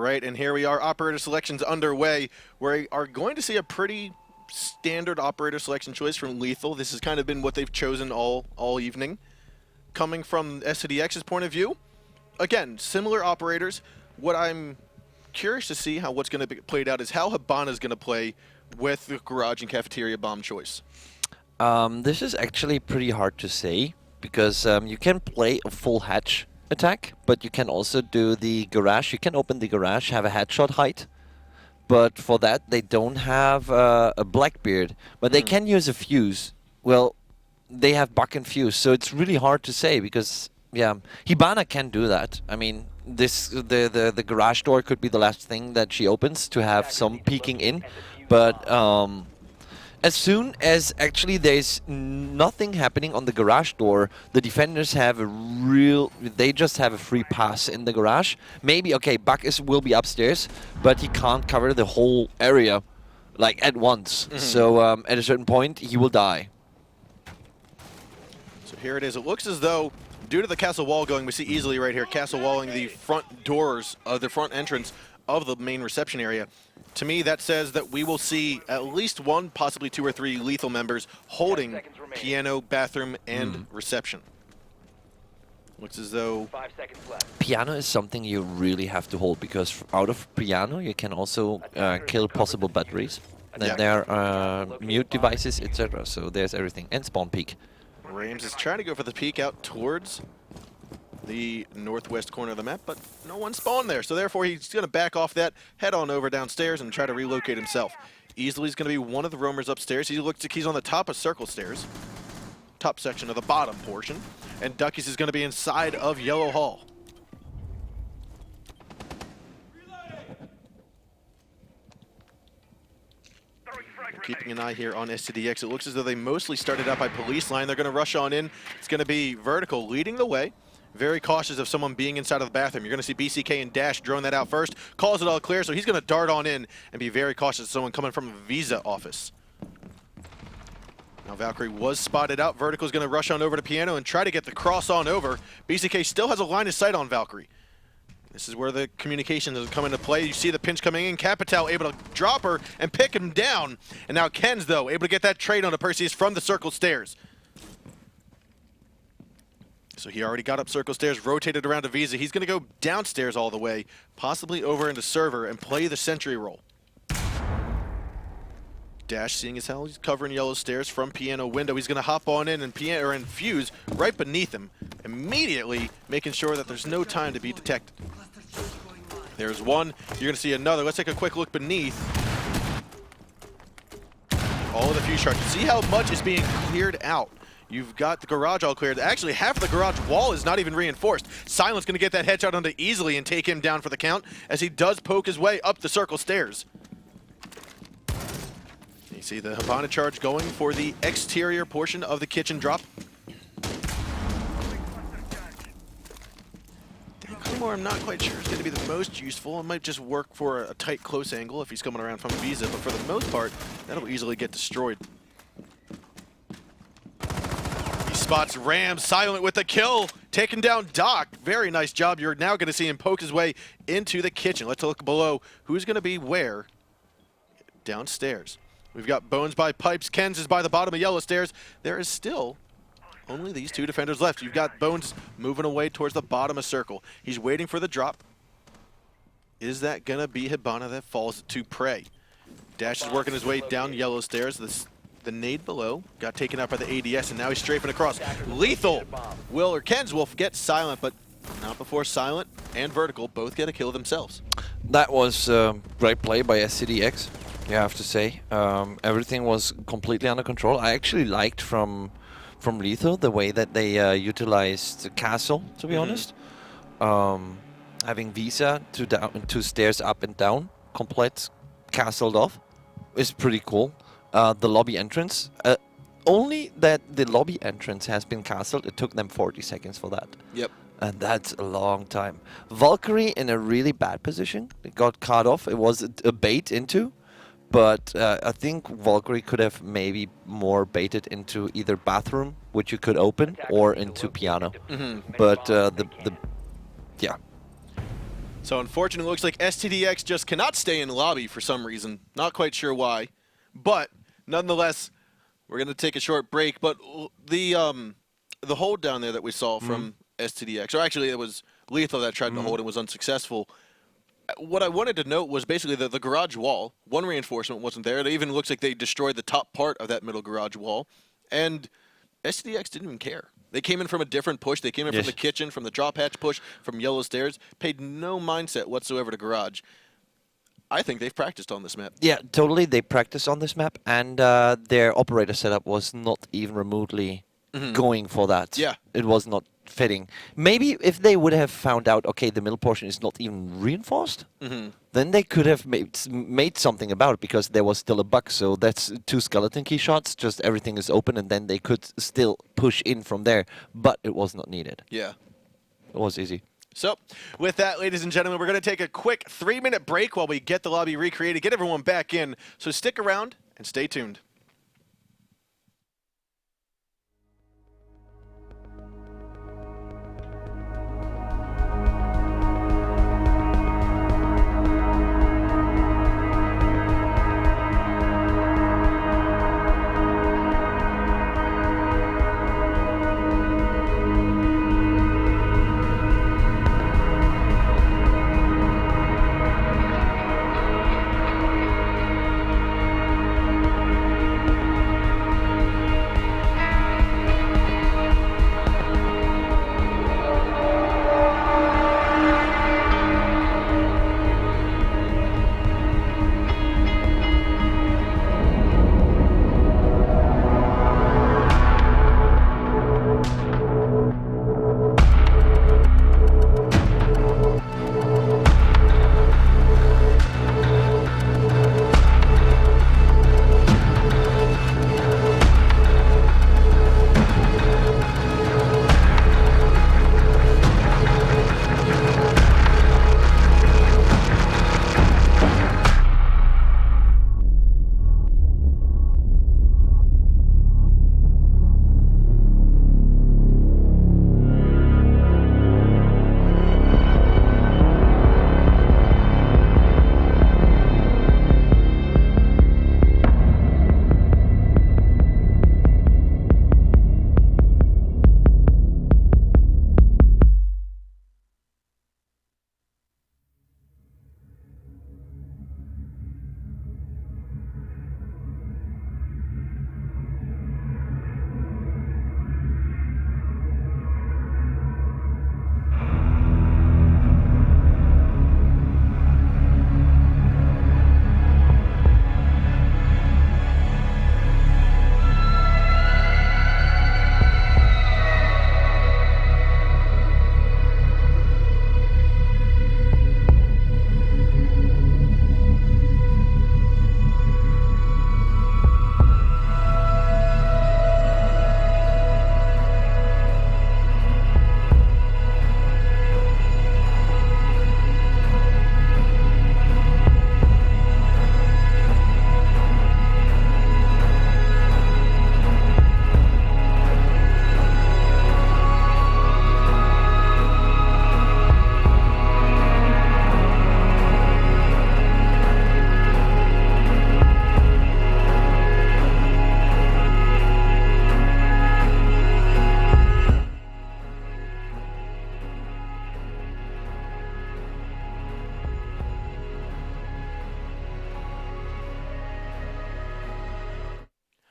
right? And here we are, operator selections underway. We are going to see a pretty standard operator selection choice from Lethal. This has kind of been what they've chosen all evening. Coming from Stdx's point of view, again, similar operators. What I'm curious to see how what's going to be played out is how Hibana is going to play with the garage and cafeteria bomb choice. This is actually pretty hard to say because you can play a full hatch attack, but you can also do the garage. You can open the garage, have a headshot height, but for that they don't have a Blackbeard, but they can use a fuse. Well, they have Buck and Fuse, so it's really hard to say because yeah, Hibana can do that. I mean, the garage door could be the last thing that she opens to have some peeking in, but as soon as actually there's nothing happening on the garage door, the defenders have they just have a free pass in the garage. Maybe, okay, Buck will be upstairs, but he can't cover the whole area, like, at once. So at a certain point, he will die. So here it is. It looks as though, due to the castle wall going, we see easily right here, castle walling the front doors of the front entrance of the main reception area. To me, that says that we will see at least one, possibly two or three Lethal members holding piano, bathroom, and reception. Looks as though 5 seconds left. Piano is something you really have to hold because out of piano you can also kill possible batteries. Then there are mute devices, etc. So there's everything. And spawn peak. Rams is trying to go for the peek out towards the northwest corner of the map, but no one spawned there. So therefore, he's going to back off that, head on over downstairs, and try to relocate himself. Easily, he's going to be one of the roamers upstairs. He looks like he's on the top of circle stairs, top section of the bottom portion, and Duckies is going to be inside of Yellow Hall. Keeping an eye here on Stdx. It looks as though they mostly started out by police line. They're going to rush on in. It's going to be Vertical leading the way. Very cautious of someone being inside of the bathroom. You're going to see BCK and Dash drone that out first. Calls it all clear, so he's going to dart on in and be very cautious of someone coming from a Visa office. Now Valkyrie was spotted out. Vertical's going to rush on over to Piano and try to get the cross on over. BCK still has a line of sight on Valkyrie. This is where the communication is coming into play. You see the pinch coming in. Capital able to drop her and pick him down. And now Ken's, though, able to get that trade onto Perseus from the circle stairs. So he already got up circle stairs, rotated around to Visa. He's going to go downstairs all the way, possibly over into server, and play the sentry role. Dash, seeing as how he's covering yellow stairs from Piano window. He's going to hop on in and Fuse right beneath him, immediately making sure that there's no time to be detected. There's one. You're going to see another. Let's take a quick look beneath. All of the fuse charges. See how much is being cleared out. You've got the garage all cleared. Actually, half of the garage wall is not even reinforced. Silent's going to get that headshot onto Easily and take him down for the count as he does poke his way up the circle stairs. You see the Hibana charge going for the exterior portion of the kitchen drop. Claymore, I'm not quite sure is going to be the most useful. It might just work for a tight close angle if he's coming around from Visa, but for the most part, that'll easily get destroyed. He spots Ram, Silent with the kill, taking down Doc. Very nice job. You're now going to see him poke his way into the kitchen. Let's look below. Who's going to be where? Downstairs. We've got Bones by pipes. Ken's is by the bottom of yellow stairs. There is still only these two defenders left. You've got Bones moving away towards the bottom of circle. He's waiting for the drop. Is that going to be Hibana that falls to prey? Dash is working his way down yellow stairs. The nade below got taken out by the ADS, and now he's strafing across. Lethal Ken's will get Silent, but not before Silent and Vertical both get a kill themselves. That was great play by Stdx, you have to say. Everything was completely under control. I actually liked from Lethal the way that they utilized the castle, to be honest. Having Visa two stairs up and down, complete castled off, is pretty cool. The lobby entrance, only that the lobby entrance has been castled, it took them 40 seconds for that. Yep. And that's a long time. Valkyrie in a really bad position. It got cut off. It was a bait into. But I think Valkyrie could have maybe more baited into either bathroom, which you could open, or into piano. But yeah. So unfortunately, it looks like Stdx just cannot stay in lobby for some reason. Not quite sure why, but nonetheless, we're gonna take a short break. But the hold down there that we saw from Stdx, or actually it was Lethal that tried to hold and was unsuccessful. What I wanted to note was basically the garage wall. One reinforcement wasn't there. It even looks like they destroyed the top part of that middle garage wall, and Stdx didn't even care. They came in from a different push. They came in from the kitchen, from the drop hatch push, from yellow stairs. Paid no mindset whatsoever to garage. I think they've practiced on this map. Yeah, totally. They practiced on this map, and their operator setup was not even remotely going for that. Yeah. It was not fitting. Maybe if they would have found out, okay, the middle portion is not even reinforced, then they could have made something about it, because there was still a bug. So that's 2 skeleton key shots, just everything is open, and then they could still push in from there. But it was not needed. Yeah. It was easy. So, with that, ladies and gentlemen, we're going to take a quick 3-minute break while we get the lobby recreated, get everyone back in. So stick around and stay tuned.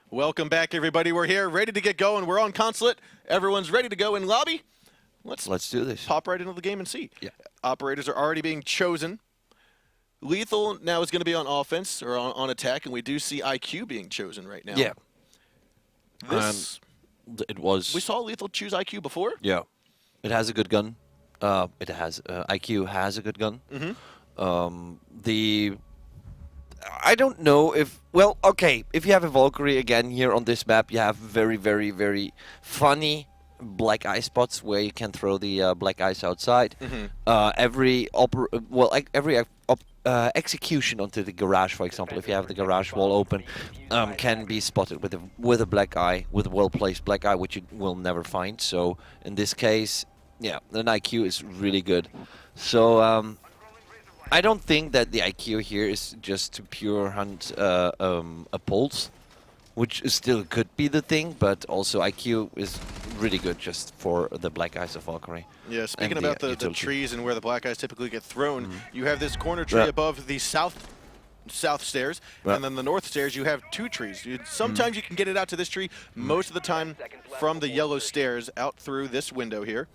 Welcome back, everybody. We're here, ready to get going. We're on Consulate. Everyone's ready to go in lobby. Let's do this. Pop right into the game and see. Yeah. Operators are already being chosen. Lethal now is going to be on offense or on attack, and we do see IQ being chosen right now. Yeah. This It was. we saw Lethal choose IQ before. Yeah. It has a good gun. It has IQ has a good gun. I don't know if, well, okay, if you have a Valkyrie again here on this map, you have very, very, very funny black eye spots where you can throw the black eyes outside. Every execution onto the garage, for example, if you have the garage wall open, can be spotted with a black eye, with a well-placed black eye, which you will never find. So in this case, yeah, an IQ is really good. So I don't think that the IQ here is just to pure hunt a pulse, which still could be the thing, but also IQ is really good just for the Black Eyes of Valkyrie. Yeah, speaking And about the utility. trees and where the black eyes typically get thrown, you have this corner tree Yeah. above the south stairs, Yeah. and then the north stairs you have 2 trees. Sometimes you can get it out to this tree, most of the time from the yellow stairs out through this window here.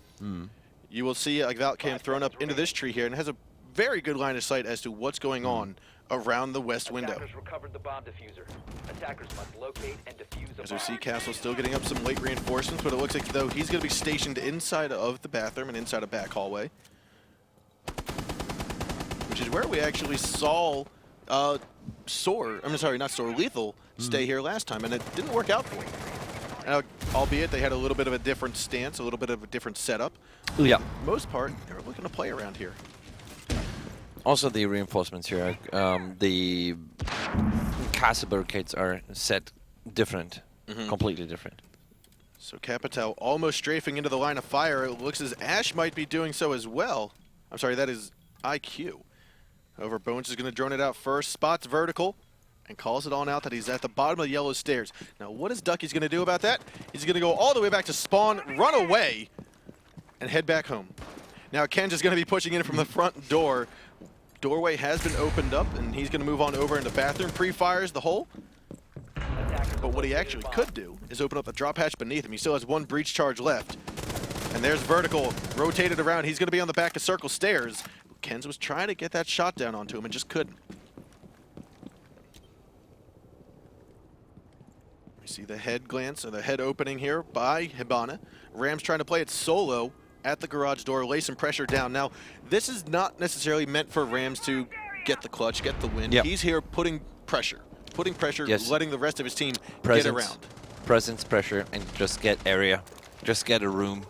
You will see a Valcam thrown up into this tree here, and it has a very good line of sight as to what's going on around the west window. Attackers recovered the bomb diffuser. Attackers must locate and defuse a As we see bomb. Castle still getting up some late reinforcements, but it looks like though he's going to be stationed inside of the bathroom and inside a back hallway, which is where we actually saw Lethal stay here last time, and it didn't work out for him. Albeit they had a little bit of a different stance, a little bit of a different setup. Yeah. Most part, they were looking to play around here. Also, the reinforcements here, the castle barricades are set different, completely different. So Capital almost strafing into the line of fire. It looks as Ash might be doing so as well. I'm sorry, that is IQ. However, Bones is going to drone it out first, spots vertical, and calls it on out that he's at the bottom of the yellow stairs. Now, what is Ducky's going to do about that? He's going to go all the way back to spawn, run away, and head back home. Now, Ken's is going to be pushing in from the front door. Doorway has been opened up, and he's going to move on over into bathroom, pre-fires the hole. But what he actually could do is open up the drop hatch beneath him. He still has 1 breach charge left. And there's vertical, rotated around. He's going to be on the back of circle stairs. Ken's was trying to get that shot down onto him and just couldn't. We see the head glance, or the head opening here by Hibana. Rams trying to play it solo at the garage door, lay some pressure down. Now, this is not necessarily meant for Rams to get the clutch, get the win. Yep. He's here putting pressure, Yes. letting the rest of his team Presence, get around. Presence, pressure, and just get area. Just get a room.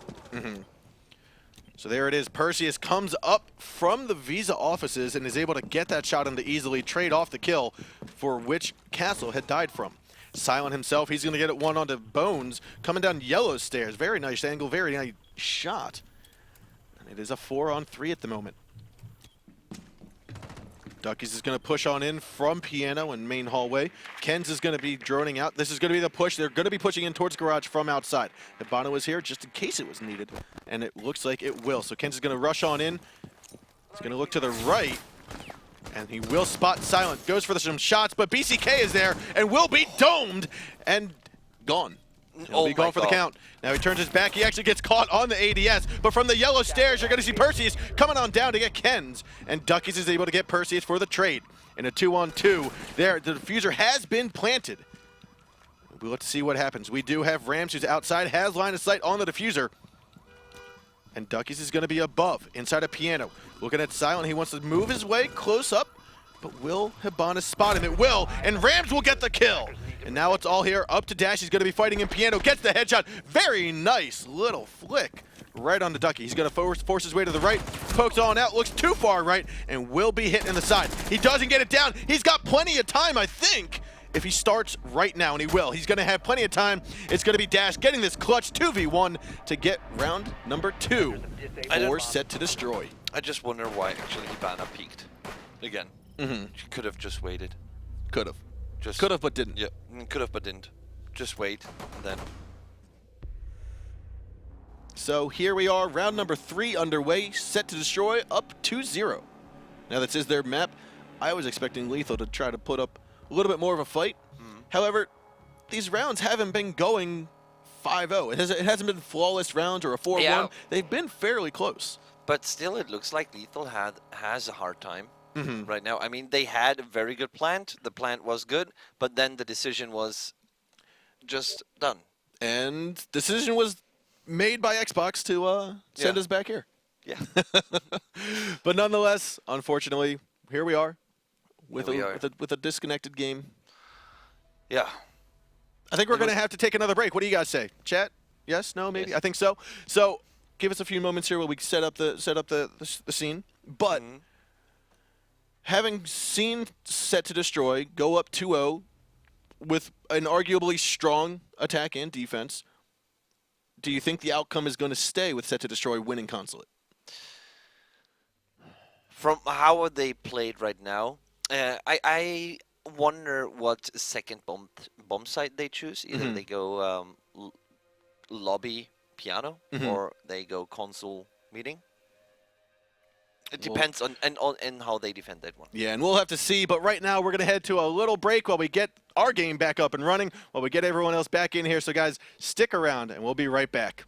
So there it is. Perseus comes up from the Visa offices and is able to get that shot and to easily trade off the kill for which Castle had died from. Silent himself, he's going to get it one onto Bones, coming down yellow stairs. Very nice angle, very nice shot. And it is a 4-on-3 at the moment. Duckies is going to push on in from piano and main hallway. Ken's is going to be droning out. This is going to be the push. They're going to be pushing in towards garage from outside. Hibana was here just in case it was needed, and it looks like it will. So Ken's is going to rush on in. He's going to look to the right, and he will spot Silent. Goes for some shots, but BCK is there and will be domed and gone. He'll be gone for the count. Now he turns his back. He actually gets caught on the ADS, but from the yellow stairs, you're going to see Perseus coming on down to get Ken's, and Duckies is able to get Perseus for the trade. In a 2-on-2, there, the diffuser has been planted. We'll have to see what happens. We do have Rams, who's outside, has line of sight on the diffuser, and Duckies is going to be above, inside a piano. Looking at Silent, he wants to move his way close up, but will Hibana spot him? It will, and Rams will get the kill. And now it's all here, up to Dash. He's going to be fighting in piano, gets the headshot. Very nice little flick right on the Ducky. He's going to force his way to the right, pokes on out, looks too far right, and will be hit in the side. He doesn't get it down. He's got plenty of time, I think, if he starts right now, and he will. He's going to have plenty of time. It's going to be Dash getting this clutch 2v1 to get round number 2 for Set to Destroy. I just wonder why actually Hibana peaked again. She could have just waited. Could have. Just Could have, but didn't. Yeah, could have, but didn't. Just wait, and then. So here we are, round number 3 underway, Set to Destroy, up 2-0. Now this is their map. I was expecting Lethal to try to put up a little bit more of a fight. However, these rounds haven't been going 5-0. It hasn't been flawless rounds or a 4-1. Yeah. They've been fairly close. But still, it looks like Lethal has a hard time right now. I mean, they had a very good plant. The plant was good, but then the decision was just done. And decision was made by Xbox to send us back here. Yeah. But nonetheless, unfortunately, here we are with Here we are. with a disconnected game. Yeah. I think we're going to have to take another break. What do you guys say? Chat? Yes? No? Maybe? Yes. I think so. So give us a few moments here while we set up the scene. But having seen Set to Destroy go up 2-0 with an arguably strong attack and defense, do you think the outcome is going to stay with Set to Destroy winning Consulate? From how are they played right now, I wonder what second bomb site they choose. Either Mhm. they go lobby piano Mhm. or they go console meeting. It Well, depends on how they defend that one. yeah, and we'll have to see. But right now, we're going to head to a little break while we get our game back up and running, while we get everyone else back in here. So, guys, stick around, and we'll be right back.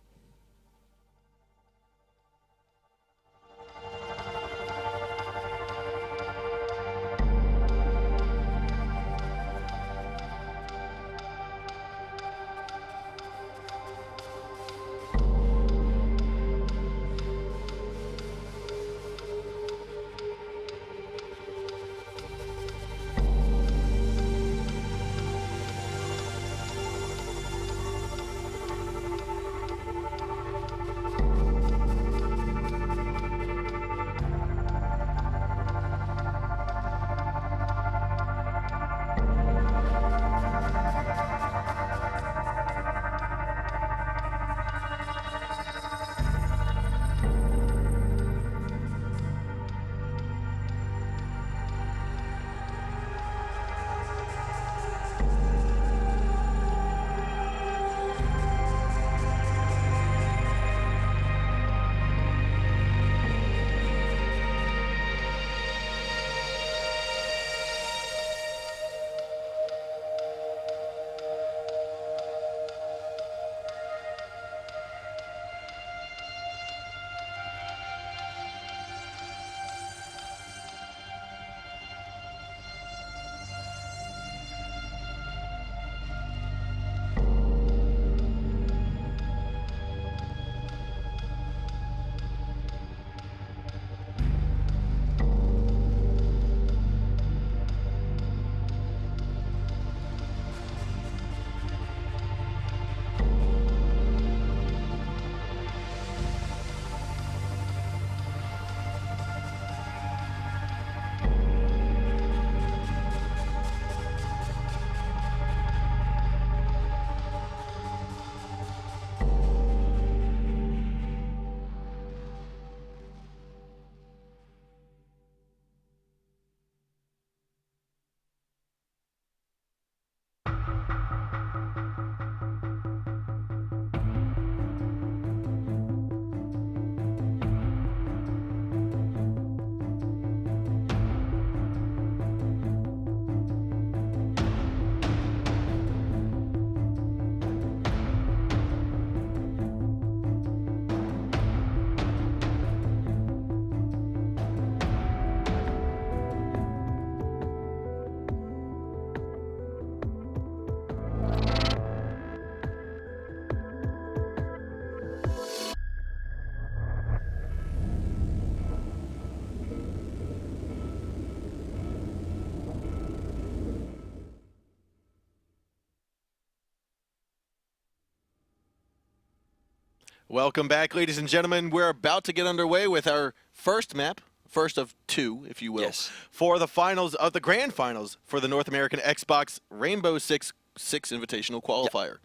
Welcome back, ladies and gentlemen. We're about to get underway with our first map, first of two, if you will, Yes. for the finals of the grand finals for the North American Xbox Rainbow Six Invitational Qualifier.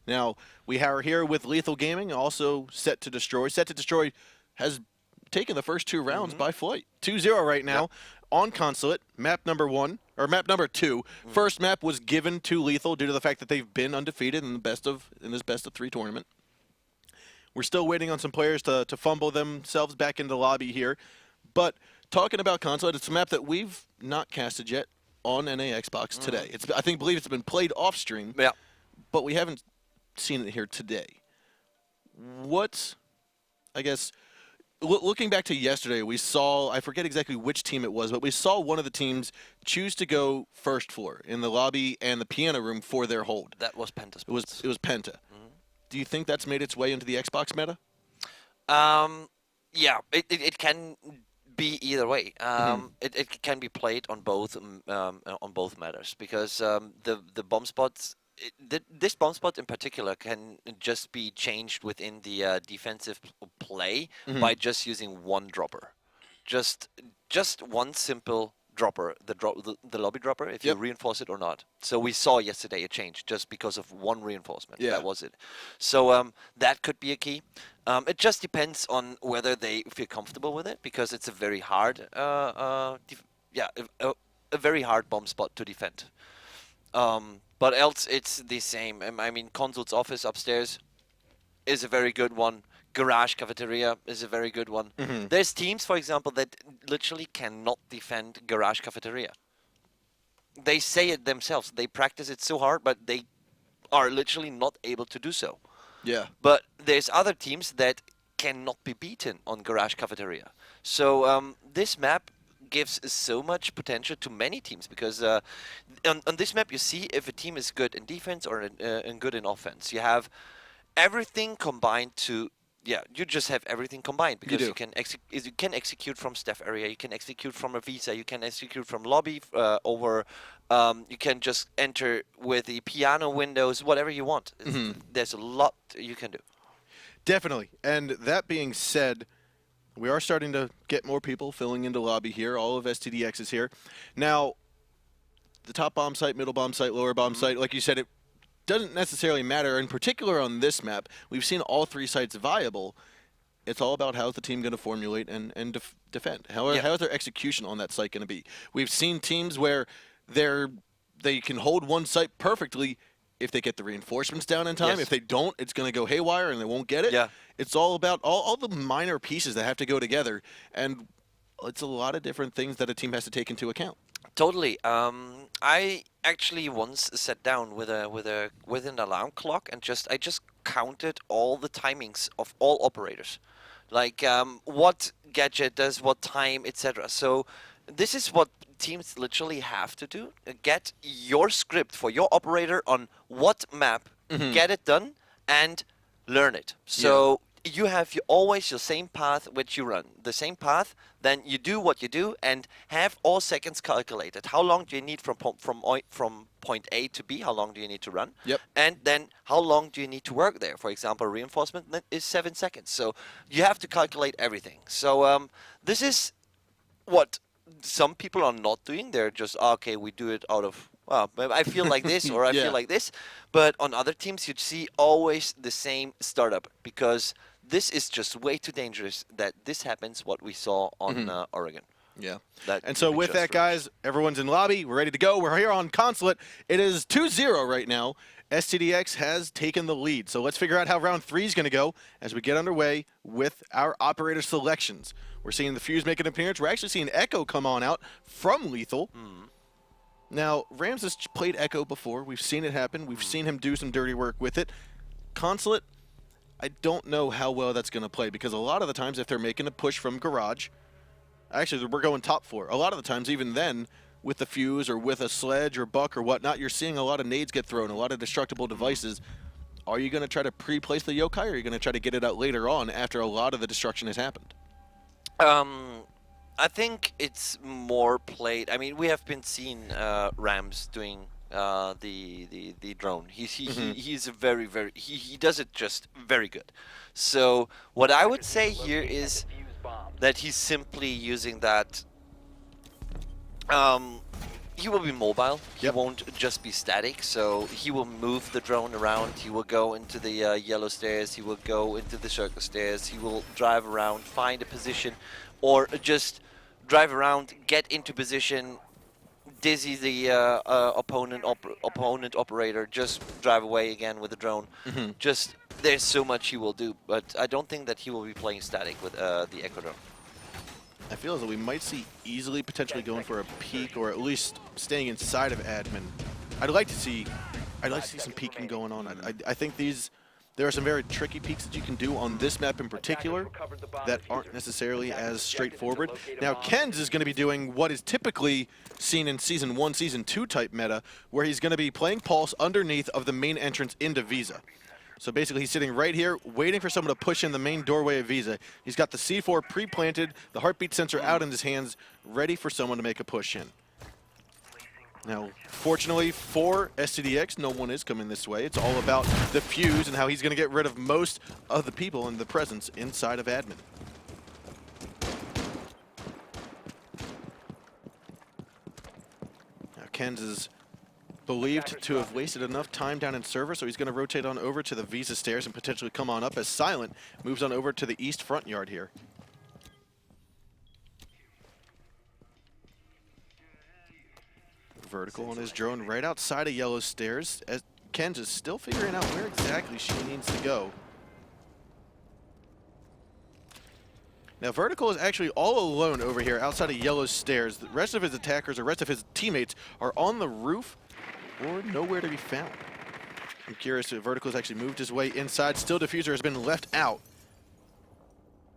Now, we are here with Lethal Gaming, also set to destroy. Set to destroy has taken the first two rounds by flight. 2-0 right now on Consulate, map number 1, or map number 2. First map was given to Lethal due to the fact that they've been undefeated in this best of 3 tournament. We're still waiting on some players to fumble themselves back into the lobby here. But talking about Consulate, it's a map that we've not casted yet on NA Xbox today. I believe it's been played off stream, Yeah. but we haven't seen it here today. What, I guess, looking back to yesterday, we saw, I forget exactly which team it was, but we saw one of the teams choose to go first floor in the lobby and the piano room for their hold. That was Penta's. It was Penta. Do you think that's made its way into the Xbox meta? Yeah, it can be either way. It can be played on both matters because the bomb spots. This bomb spot in particular can just be changed within the defensive play by just using one dropper, just one simple dropper, the lobby dropper, if you reinforce it or not. So we saw yesterday a change just because of one reinforcement. Yeah. That was it. So that could be a key. It just depends on whether they feel comfortable with it, because it's a very hard, a very hard bomb spot to defend. But else it's the same. I mean, Consulate's office upstairs is a very good one. Garage cafeteria is a very good one. There's teams, for example, that literally cannot defend garage cafeteria. They say it themselves. They practice it so hard, but they are literally not able to do so. Yeah. But there's other teams that cannot be beaten on garage cafeteria. So this map gives so much potential to many teams, because on this map you see if a team is good in defense or good in offense. You have everything combined to. Yeah, you just have everything combined, because you can execute from staff area, you can execute from a visa, you can execute from lobby over. You can just enter with the piano windows, whatever you want. There's a lot you can do. Definitely. And that being said, we are starting to get more people filling into lobby here. All of Stdx is here. Now, the top bomb site, middle bomb site, lower bomb site, like you said, it doesn't necessarily matter. In particular on this map, we've seen all three sites viable. It's all about how's the team going to formulate and defend. How is their execution on that site going to be? We've seen teams where they can hold one site perfectly if they get the reinforcements down in time. If they don't, it's going to go haywire and they won't get it. Yeah. It's all about all the minor pieces that have to go together, and it's a lot of different things that a team has to take into account. Totally. I actually once sat down with an alarm clock and I just counted all the timings of all operators, like what gadget does what time, etc. So this is what teams literally have to do: get your script for your operator on what map, get it done, and learn it. So you have always your same path which you run, the same path. Then you do what you do and have all seconds calculated. How long do you need from point A to B? How long do you need to run? And then how long do you need to work there? For example, reinforcement is 7 seconds. So you have to calculate everything. So this is what some people are not doing. They're just, okay, we do it out of, well, I feel like this or I feel like this. But on other teams, you'd see always the same startup, because this is just way too dangerous that this happens, what we saw on Oregon. Yeah. That and so with that, guys, everyone's in lobby. We're ready to go. We're here on Consulate. It is 2-0 right now. Stdx has taken the lead. So let's figure out how round 3 is going to go as we get underway with our operator selections. We're seeing the Fuse make an appearance. We're actually seeing Echo come on out from Lethal. Now, Rams has played Echo before. We've seen it happen. We've seen him do some dirty work with it. Consulate, I don't know how well that's going to play, because a lot of the times if they're making a push from garage, actually we're going top 4. A lot of the times even then, with the Fuse or with a sledge or buck or whatnot, you're seeing a lot of nades get thrown, a lot of destructible devices. Are you going to try to pre-place the yokai, or are you going to try to get it out later on after a lot of the destruction has happened? I think it's more played. I mean, we have been seeing Rams doing the drone. He's a very he does it just very good. So what I would say here is that he's simply using that. He will be mobile. He won't just be static. So he will move the drone around. He will go into the yellow stairs. He will go into the circle stairs. He will drive around, find a position, or just drive around, get into position, dizzy the opponent operator, just drive away again with the drone. Just there's so much he will do, but I don't think that he will be playing static with the Echo drone. I feel as though we might see easily potentially going for a peek, or at least staying inside of admin. I'd like to see some peeking going on. I think there are some very tricky peeks that you can do on this map in particular that aren't necessarily as straightforward. Now, Ken's is going to be doing what is typically seen in Season 1, Season 2 type meta, where he's going to be playing Pulse underneath of the main entrance into Visa. So basically, he's sitting right here, waiting for someone to push in the main doorway of Visa. He's got the C4 pre-planted, the heartbeat sensor out in his hands, ready for someone to make a push in. Now, fortunately for Stdx, no one is coming this way. It's all about the Fuse and how he's going to get rid of most of the people and the presence inside of admin. Kenz is believed to have wasted enough time down in server, so he's going to rotate on over to the Visa stairs and potentially come on up as Silent moves on over to the east front yard here. Vertical on his drone right outside of yellow stairs as Kenz is still figuring out where exactly she needs to go. Now Vertical is actually all alone over here outside of yellow stairs. The rest of his attackers, the rest of his teammates are on the roof or nowhere to be found. I'm curious if Vertical has actually moved his way inside. Still Diffuser has been left out.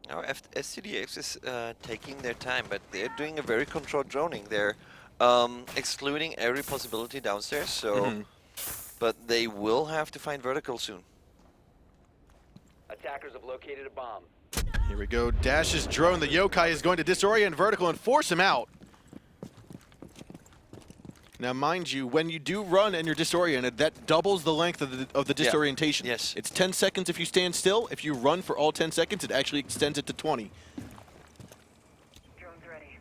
Now Stdx is taking their time, but they're doing a very controlled droning. They're excluding every possibility downstairs, so but they will have to find Vertical soon. Attackers have located a bomb. Here we go. Dash's drone. The Yokai is going to disorient Vertical and force him out. Now, mind you, when you do run and you're disoriented, that doubles the length of the disorientation. Yes. It's 10 seconds if you stand still. If you run for all 10 seconds, it actually extends it to 20. Drone's ready.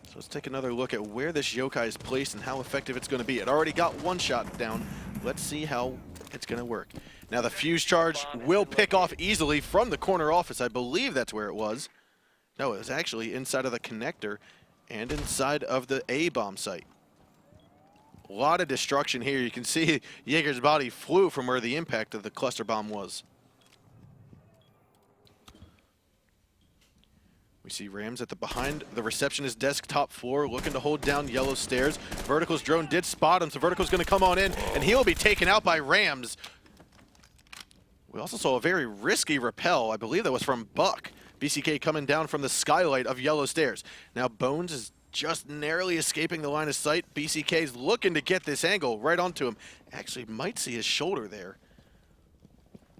So let's take another look at where this Yokai is placed and how effective it's going to be. It already got one shot down. Let's see how it's going to work. Now, the fuse charge will pick off easily from the corner office. I believe that's where it was. No, it was actually inside of the connector and inside of the A-bomb site. A lot of destruction here. You can see Jaeger's body flew from where the impact of the cluster bomb was. We see Rams at the behind the receptionist desk top floor looking to hold down yellow stairs. Vertical's drone did spot him, so Vertical's going to come on in, and he'll be taken out by Rams. We also saw a very risky rappel. I believe that was from Buck. BCK coming down from the skylight of yellow stairs. Now Bones is just narrowly escaping the line of sight. BCK's looking to get this angle right onto him. Actually might see his shoulder there.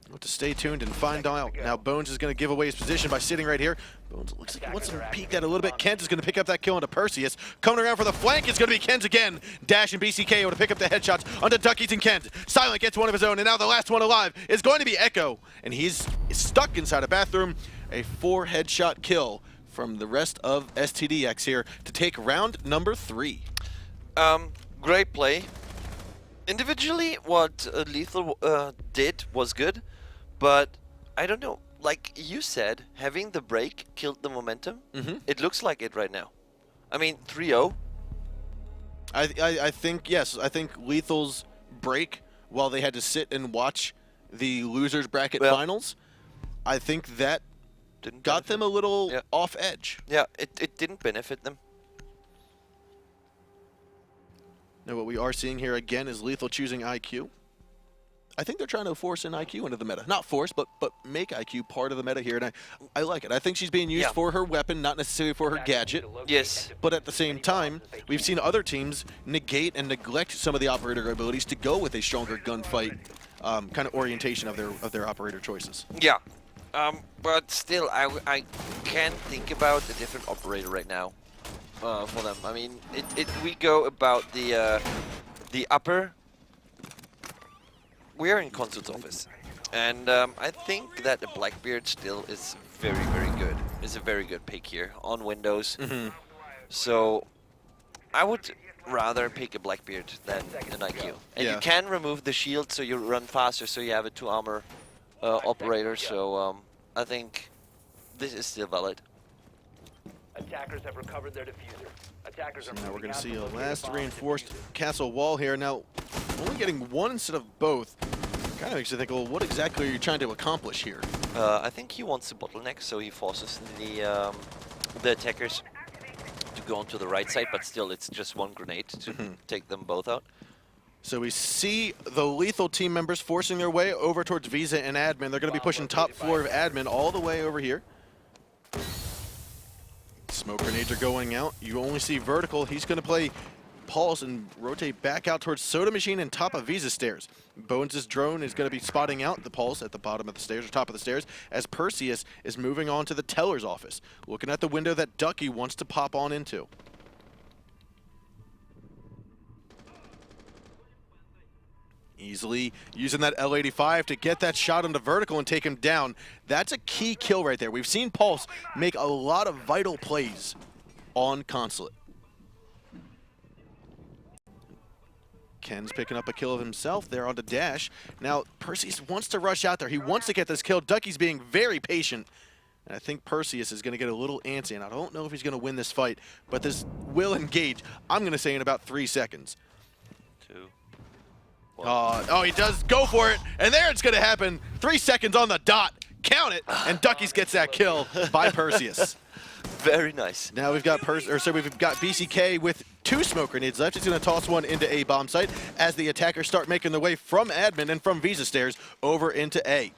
We'll have to stay tuned and find out. Now Bones is going to give away his position by sitting right here. Bones looks like he wants to peek that a little bit. Kent is going to pick up that kill onto Perseus. Coming around for the flank is going to be Kent again. Dash and BCK able to pick up the headshots onto Duckies and Kent. Silent gets one of his own, and now the last one alive is going to be Echo. And he's stuck inside a bathroom. A 4 headshot kill from the rest of Stdx here to take round number 3. Great play. Individually, what Lethal did was good, but I don't know. Like you said, having the break killed the momentum. It looks like it right now. I mean, 3-0. I think, yes, I think Lethal's break, while they had to sit and watch the losers bracket finals, I think that Didn't got benefit. them a little off edge. Yeah, it didn't benefit them. Now what we are seeing here again is Lethal choosing IQ. I think they're trying to force an IQ into the meta. Not force, but make IQ part of the meta here, and I like it. I think she's being used for her weapon, not necessarily for her gadget. Yes. But at the same time, we've seen other teams negate and neglect some of the operator abilities to go with a stronger gunfight kind of orientation of their operator choices. Yeah. But still, I can't think about a different operator right now for them. I mean, we go about the upper. We are in Consulate's office, and I think that the Blackbeard still is very, very good. It's a very good pick here on Windows. So I would rather pick a Blackbeard than an IQ. And you can remove the shield so you run faster, so you have a 2 armor operator. So I think this is still valid. Attackers have recovered their diffuser. Attackers are Now we're moving going to out see to a locate last bomb reinforced diffuser. castle wall here. Now, only getting one instead of both kind of makes you think, well, what exactly are you trying to accomplish here? I think he wants a bottleneck, so he forces the attackers to go onto the right side, but still it's just one grenade to take them both out. So we see the Lethal team members forcing their way over towards Visa and Admin. They're going to be pushing top floor of Admin all the way over here. Smoke grenades are going out. You only see Vertical. He's going to play Pulse and rotate back out towards Soda Machine and top of Visa stairs. Bones' drone is going to be spotting out the Pulse at the bottom of the stairs or top of the stairs as Perseus is moving on to the teller's office, looking at the window that Ducky wants to pop on into. Easily using that L85 to get that shot onto Vertical and take him down. That's a key kill right there. We've seen Pulse make a lot of vital plays on Consulate. Ken's picking up a kill of himself there on the dash. Now, Perseus wants to rush out there. He wants to get this kill. Ducky's being very patient. And I think Perseus is going to get a little antsy, and I don't know if he's going to win this fight, but this will engage, I'm going to say, in about 3 seconds. 2. Oh, he does go for it, and there it's going to happen. 3 seconds on the dot. Count it, and Duckies gets that kill by Perseus. Very nice. Now we've got we've got BCK with 2 smoke grenades left. He's going to toss one into A bomb site as the attackers start making their way from admin and from Visa stairs over into A.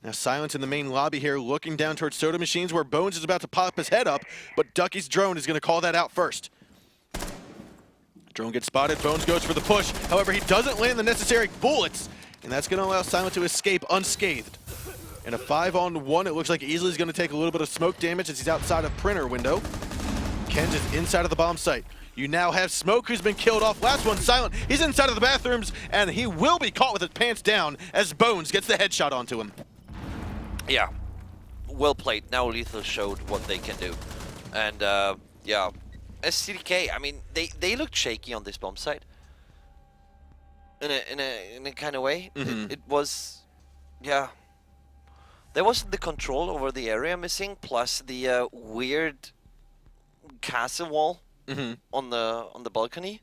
Now Silence in the main lobby here, looking down towards soda machines where Bones is about to pop his head up, but Ducky's drone is going to call that out first. Drone gets spotted, Bones goes for the push. However, he doesn't land the necessary bullets, and that's going to allow Silent to escape unscathed. In a 5-on-1, it looks like Easily is going to take a little bit of smoke damage as he's outside of printer window. Ken's is inside of the bomb site. You now have Smoke, who's been killed off. Last one, Silent. He's inside of the bathrooms, and he will be caught with his pants down as Bones gets the headshot onto him. Yeah, well played. Now Lethal showed what they can do. And yeah, Stdx, I mean, they looked shaky on this bomb site. In a kind of way. Mm-hmm. It was, yeah. There wasn't the control over the area missing, plus the weird castle wall on the balcony.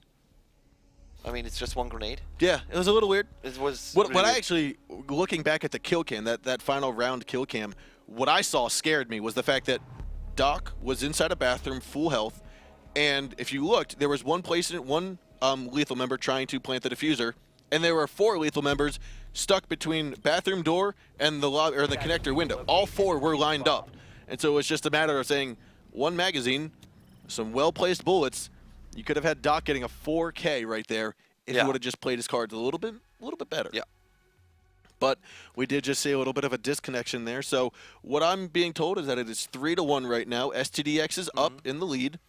I mean, it's just one grenade. Yeah, it was a little weird. It was. What really I weird. actually, looking back at the kill cam, that final round kill cam, what I saw scared me was the fact that Doc was inside a bathroom, full health, and if you looked, there was one lethal member trying to plant the diffuser, and there were 4 lethal members stuck between bathroom door and the connector window. All 4 were lined up, and so it was just a matter of saying one magazine, some well-placed bullets. You could have had Doc getting a 4K right there if he would have just played his cards a little bit better. Yeah. But we did just see a little bit of a disconnection there. So what I'm being told is that it is 3-1 right now. Stdx is up in the lead.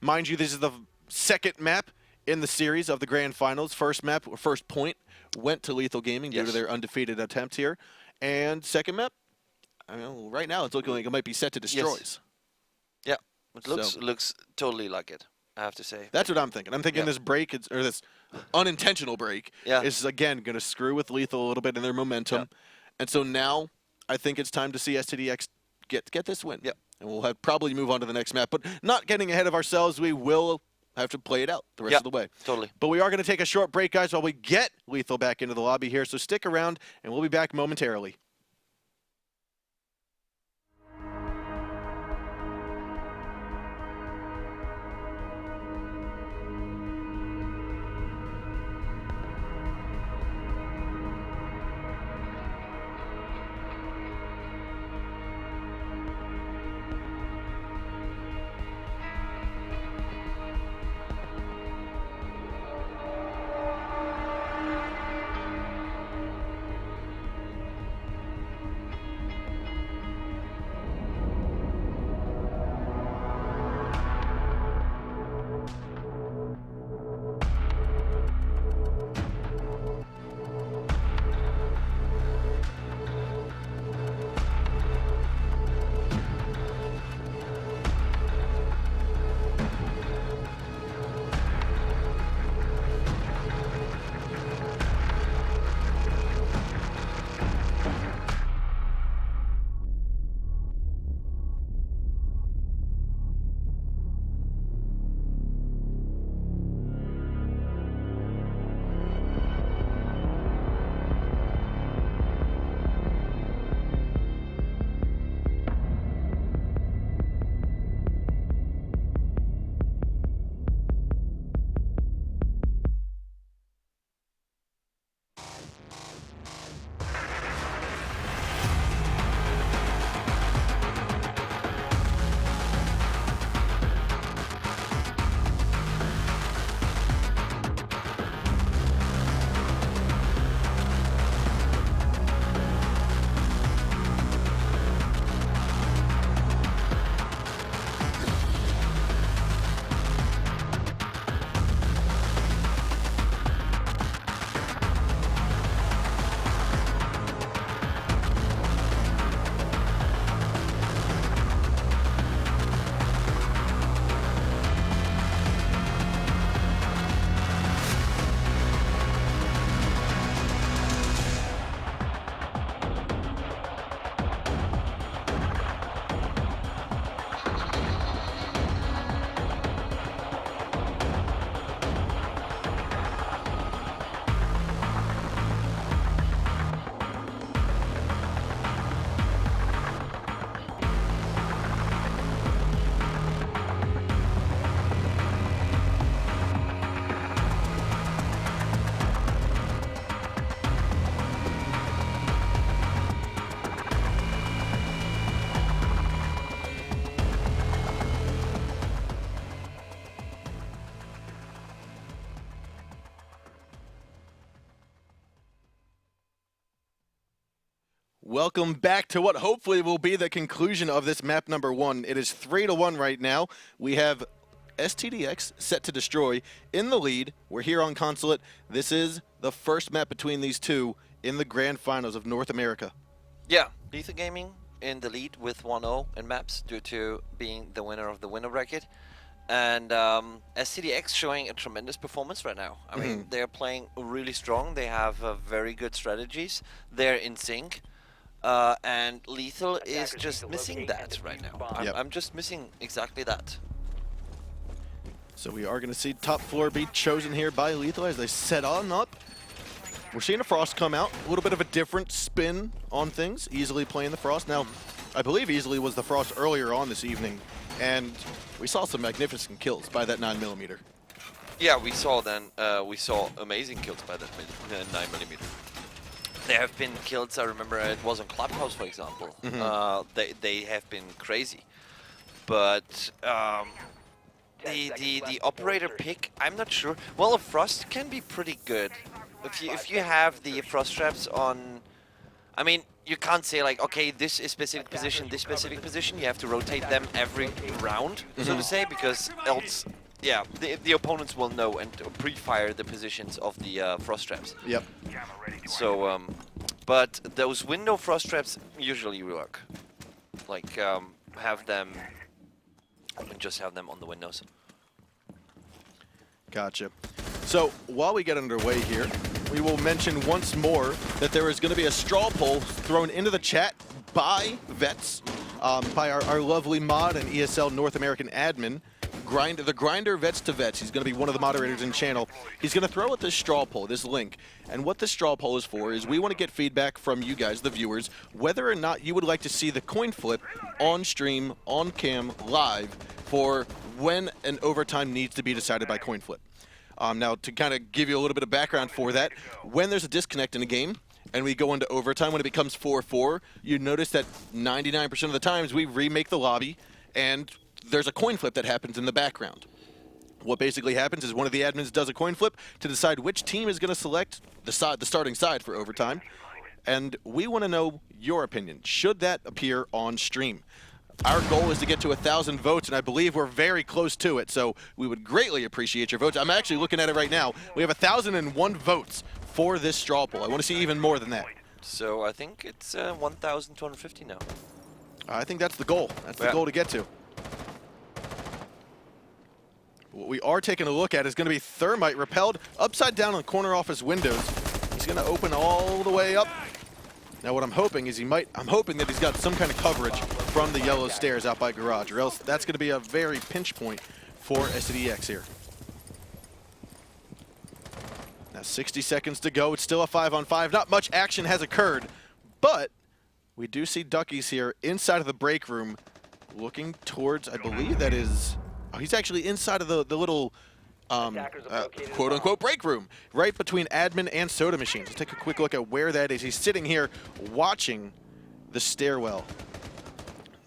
Mind you, this is the second map in the series of the grand finals. First map, or first point, went to Lethal Gaming due to their undefeated attempt here. And second map, I mean, right now it's looking like it might be set to destroys. Yeah, it looks totally like it, I have to say. That's what I'm thinking. I'm thinking this break, or this unintentional break, is again going to screw with Lethal a little bit in their momentum. Yeah. And so now I think it's time to see Stdx get this win. Yeah. And we'll probably move on to the next map. But not getting ahead of ourselves, we will have to play it out the rest of the way. Totally. But we are going to take a short break, guys, while we get Lethal back into the lobby here. So stick around, and we'll be back momentarily. Welcome back to what hopefully will be the conclusion of this map number 1. It is 3-1 right now. We have Stdx set to destroy in the lead. We're here on Consulate. This is the first map between these two in the grand finals of North America. Yeah, Lethal Gaming in the lead with 1-0 in maps due to being the winner of the winner bracket. And Stdx showing a tremendous performance right now. I mean, they're playing really strong. They have very good strategies. They're in sync. And Lethal is just missing that right now. I'm just missing exactly that. So we are going to see top floor be chosen here by Lethal as they set on up. We're seeing a Frost come out. A little bit of a different spin on things. Easily playing the Frost. Now, I believe Easily was the Frost earlier on this evening. And we saw some magnificent kills by that 9mm. Yeah, we saw amazing kills by that 9mm. There have been kills, I remember it was on Clubhouse, for example. They have been crazy. But the operator pick, I'm not sure. Well, a Frost can be pretty good. If you have the Frost traps on, I mean, you can't say like, okay, this is specific position, this specific position. You have to rotate them every round, so to say, because else, yeah, the opponents will know and pre-fire the positions of the Frost traps. Yep. So, but those window Frost traps usually work. Like, have them on the windows. Gotcha. So while we get underway here, we will mention once more that there is going to be a straw poll thrown into the chat by Vets, by our lovely mod and ESL North American admin, the Grinder Vets to Vets. He's going to be one of the moderators in channel. He's going to throw out this straw poll, this link. And what this straw poll is for is we want to get feedback from you guys, the viewers, whether or not you would like to see the coin flip on stream, on cam, live for when an overtime needs to be decided by coin flip. Now, to kind of give you a little bit of background for that, when there's a disconnect in a game and we go into overtime, when it becomes 4-4, you notice that 99% of the times we remake the lobby and there's a coin flip that happens in the background. What basically happens is one of the admins does a coin flip to decide which team is going to select the starting side for overtime. And we want to know your opinion. Should that appear on stream? Our goal is to get to 1,000 votes, and I believe we're very close to it, so we would greatly appreciate your votes. I'm actually looking at it right now. We have 1,001 votes for this straw poll. I want to see even more than that. So I think it's 1,250 now. I think that's the goal. That's the goal to get to. What we are taking a look at is going to be Thermite repelled upside down on corner office windows. He's going to open all the way up. Now what I'm hoping is I'm hoping that he's got some kind of coverage from the yellow stairs out by garage, or else that's going to be a very pinch point for Stdx here. Now 60 seconds to go. It's still a 5-on-5. Not much action has occurred, but we do see Duckies here inside of the break room looking towards, I believe that is, oh, he's actually inside of the little quote-unquote break room, right between admin and soda machines. Let's take a quick look at where that is. He's sitting here watching the stairwell.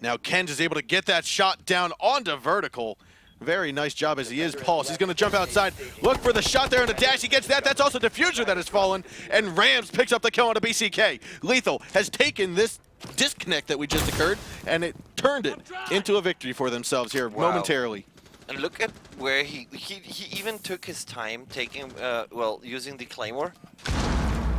Now Kens is able to get that shot down onto vertical. Very nice job as he is. Pulse, he's going to jump outside, look for the shot there on the dash. He gets that. That's also Diffuser that has fallen, and Rams picks up the kill on a BCK. Lethal has taken this disconnect that we just occurred, and it turned it into a victory for themselves here momentarily. And look at where he even took his time taking, using the Claymore.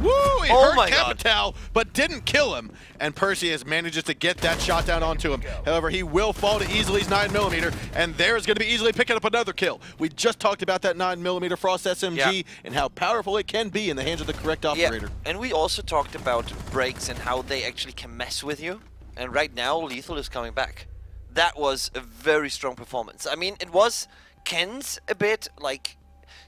Woo! He hurt Capital, but didn't kill him. And Perseus manages to get that shot down onto him. However, he will fall to Easily's 9mm, and there's going to be Easily picking up another kill. We just talked about that 9mm Frost SMG and how powerful it can be in the hands of the correct operator. Yeah. And we also talked about breaks and how they actually can mess with you. And right now, Lethal is coming back. That was a very strong performance. I mean, it was Ken's a bit like,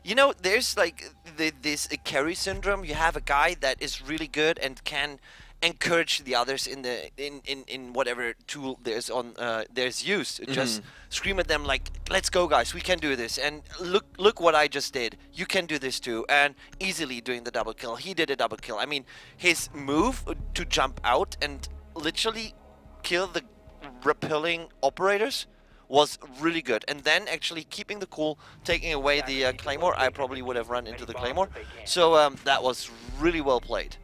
you know, there's like this carry syndrome. You have a guy that is really good and can encourage the others in whatever tool there's used. Just scream at them like, "Let's go, guys! We can do this!" And look what I just did. You can do this too. And Easily doing the double kill. He did a double kill. I mean, his move to jump out and literally kill the repelling operators was really good, and then actually keeping the cool, taking away the Claymore. I probably would have run into the Claymore, so that was really well played.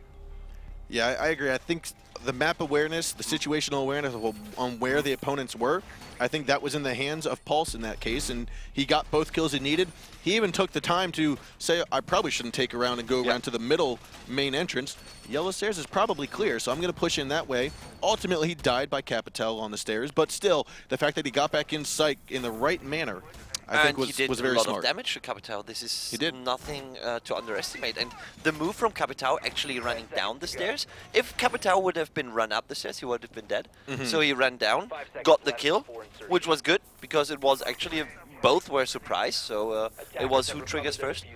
Yeah, I agree. I think the map awareness, the situational awareness on where the opponents were, I think that was in the hands of Pulse in that case, and he got both kills he needed. He even took the time to say, I probably shouldn't take around and go around to the middle main entrance. Yellow stairs is probably clear, so I'm going to push in that way. Ultimately, he died by Capital on the stairs, but still, the fact that he got back in sight in the right manner, I think was very smart. He did a lot of damage to Capital. This is nothing to underestimate. And the move from Capital actually running down the stairs. If Capital would have been run up the stairs, he would have been dead. So he ran down, got the kill, which was good because it was actually both were surprised. So it was who triggers first.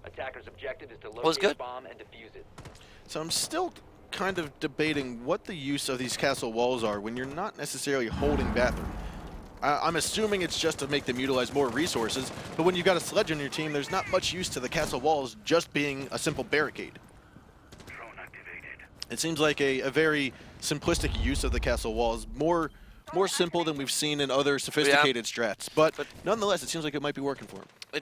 Attacker's objective is to Was locate good. the bomb and defuse it. So I'm still kind of debating what the use of these castle walls are when you're not necessarily holding bathroom. I'm assuming it's just to make them utilize more resources, but when you've got a sledge on your team, there's not much use to the castle walls just being a simple barricade. It seems like a very simplistic use of the castle walls, more simple than we've seen in other sophisticated strats, but nonetheless, it seems like it might be working for him.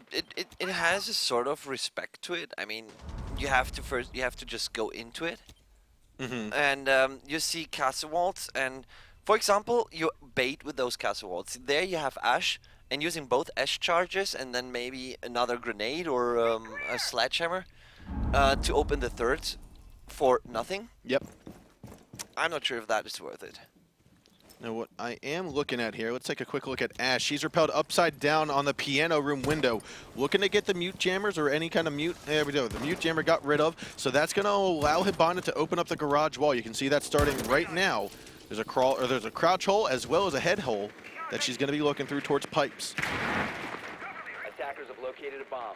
It has a sort of respect to it. I mean, you have to just go into it, and you see castle walls, and for example, you bait with those castle walls. There you have Ash, and using both Ash charges and then maybe another grenade or a sledgehammer to open the third for nothing. Yep. I'm not sure if that is worth it. Now what I am looking at here, let's take a quick look at Ash. She's repelled upside down on the piano room window, looking to get the mute jammers or any kind of mute. There we go. The mute jammer got rid of, so that's going to allow Hibana to open up the garage wall. You can see that starting right now. There's a crouch hole as well as a head hole that she's going to be looking through towards pipes. Attackers have located a bomb.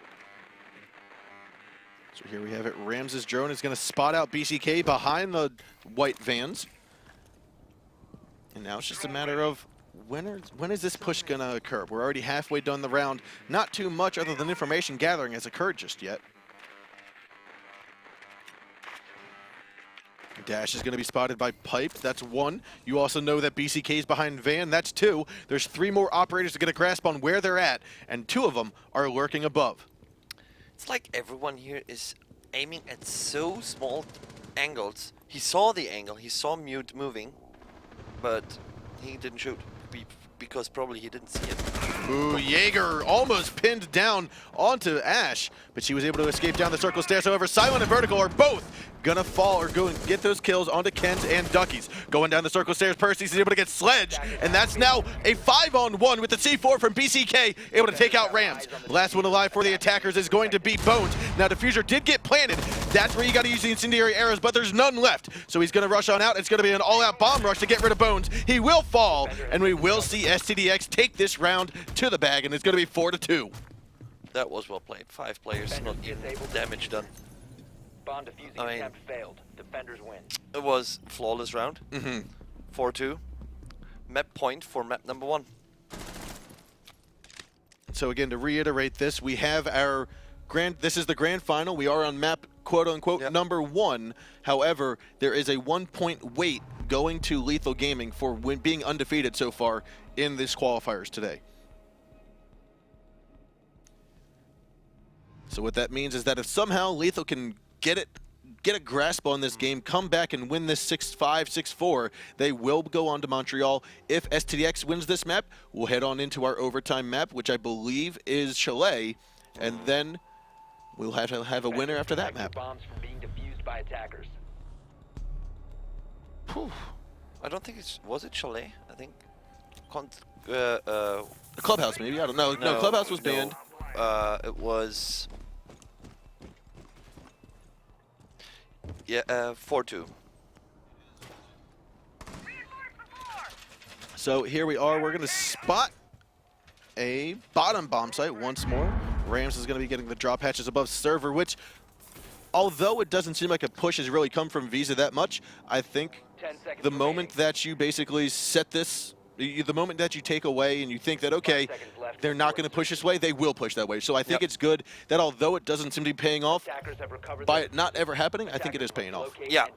So here we have it. Rams's drone is going to spot out BCK behind the white vans. And now it's just a matter of when is this push going to occur? We're already halfway done the round. Not too much other than information gathering has occurred just yet. Dash is going to be spotted by Pipe. That's one. You also know that BCK is behind Van. That's two. There's three more operators to get a grasp on where they're at, and two of them are lurking above. It's like everyone here is aiming at so small angles. He saw the angle. He saw Mute moving, but he didn't shoot because probably he didn't see it. Ooh, Jaeger almost pinned down onto Ash, but she was able to escape down the circle stairs. However, Silent and Vertical are both gonna fall or go and get those kills onto Kens and Duckies. Going down the circle stairs, Percy's able to get sledged, and that's now a 5-on-1 with the C4 from BCK, able to take out Rams. Last one alive for the attackers is going to be Bones. Now, Diffuser did get planted. That's where you gotta use the incendiary arrows, but there's none left. So he's gonna rush on out. It's gonna be an all-out bomb rush to get rid of Bones. He will fall, and we will see Stdx take this round to the bag, and it's gonna be 4-2. That was well played. 5 players, not even damage done. Bomb defusing attempt failed. Defenders win. It was flawless round. 4-2. Map point for map number 1. So again, to reiterate this, we have our this is the grand final. We are on map quote-unquote number 1. However, there is a 1-point wait going to Lethal Gaming for being undefeated so far in this qualifiers today. So what that means is that if somehow Lethal can get a grasp on this game, come back and win this 6-5, 6-4, they will go on to Montreal. If Stdx wins this map, we'll head on into our overtime map, which I believe is Chalet, and then we'll have to have a winner after that map. Bombs from being defused by attackers. I don't think was it Chalet? I think The Clubhouse, maybe? I don't know. No, Clubhouse was banned. It was 4-2. So here we are. We're going to spot a bottom bomb site once more. Rams is going to be getting the drop hatches above server, which, although it doesn't seem like a push has really come from Visa that much, I think the moment that you basically set this, the moment that you take away and you think that, okay, they're not going to push this way, they will push that way. So I think it's good that although it doesn't seem to be paying off, by it not ever happening, I think it is paying off. Yeah.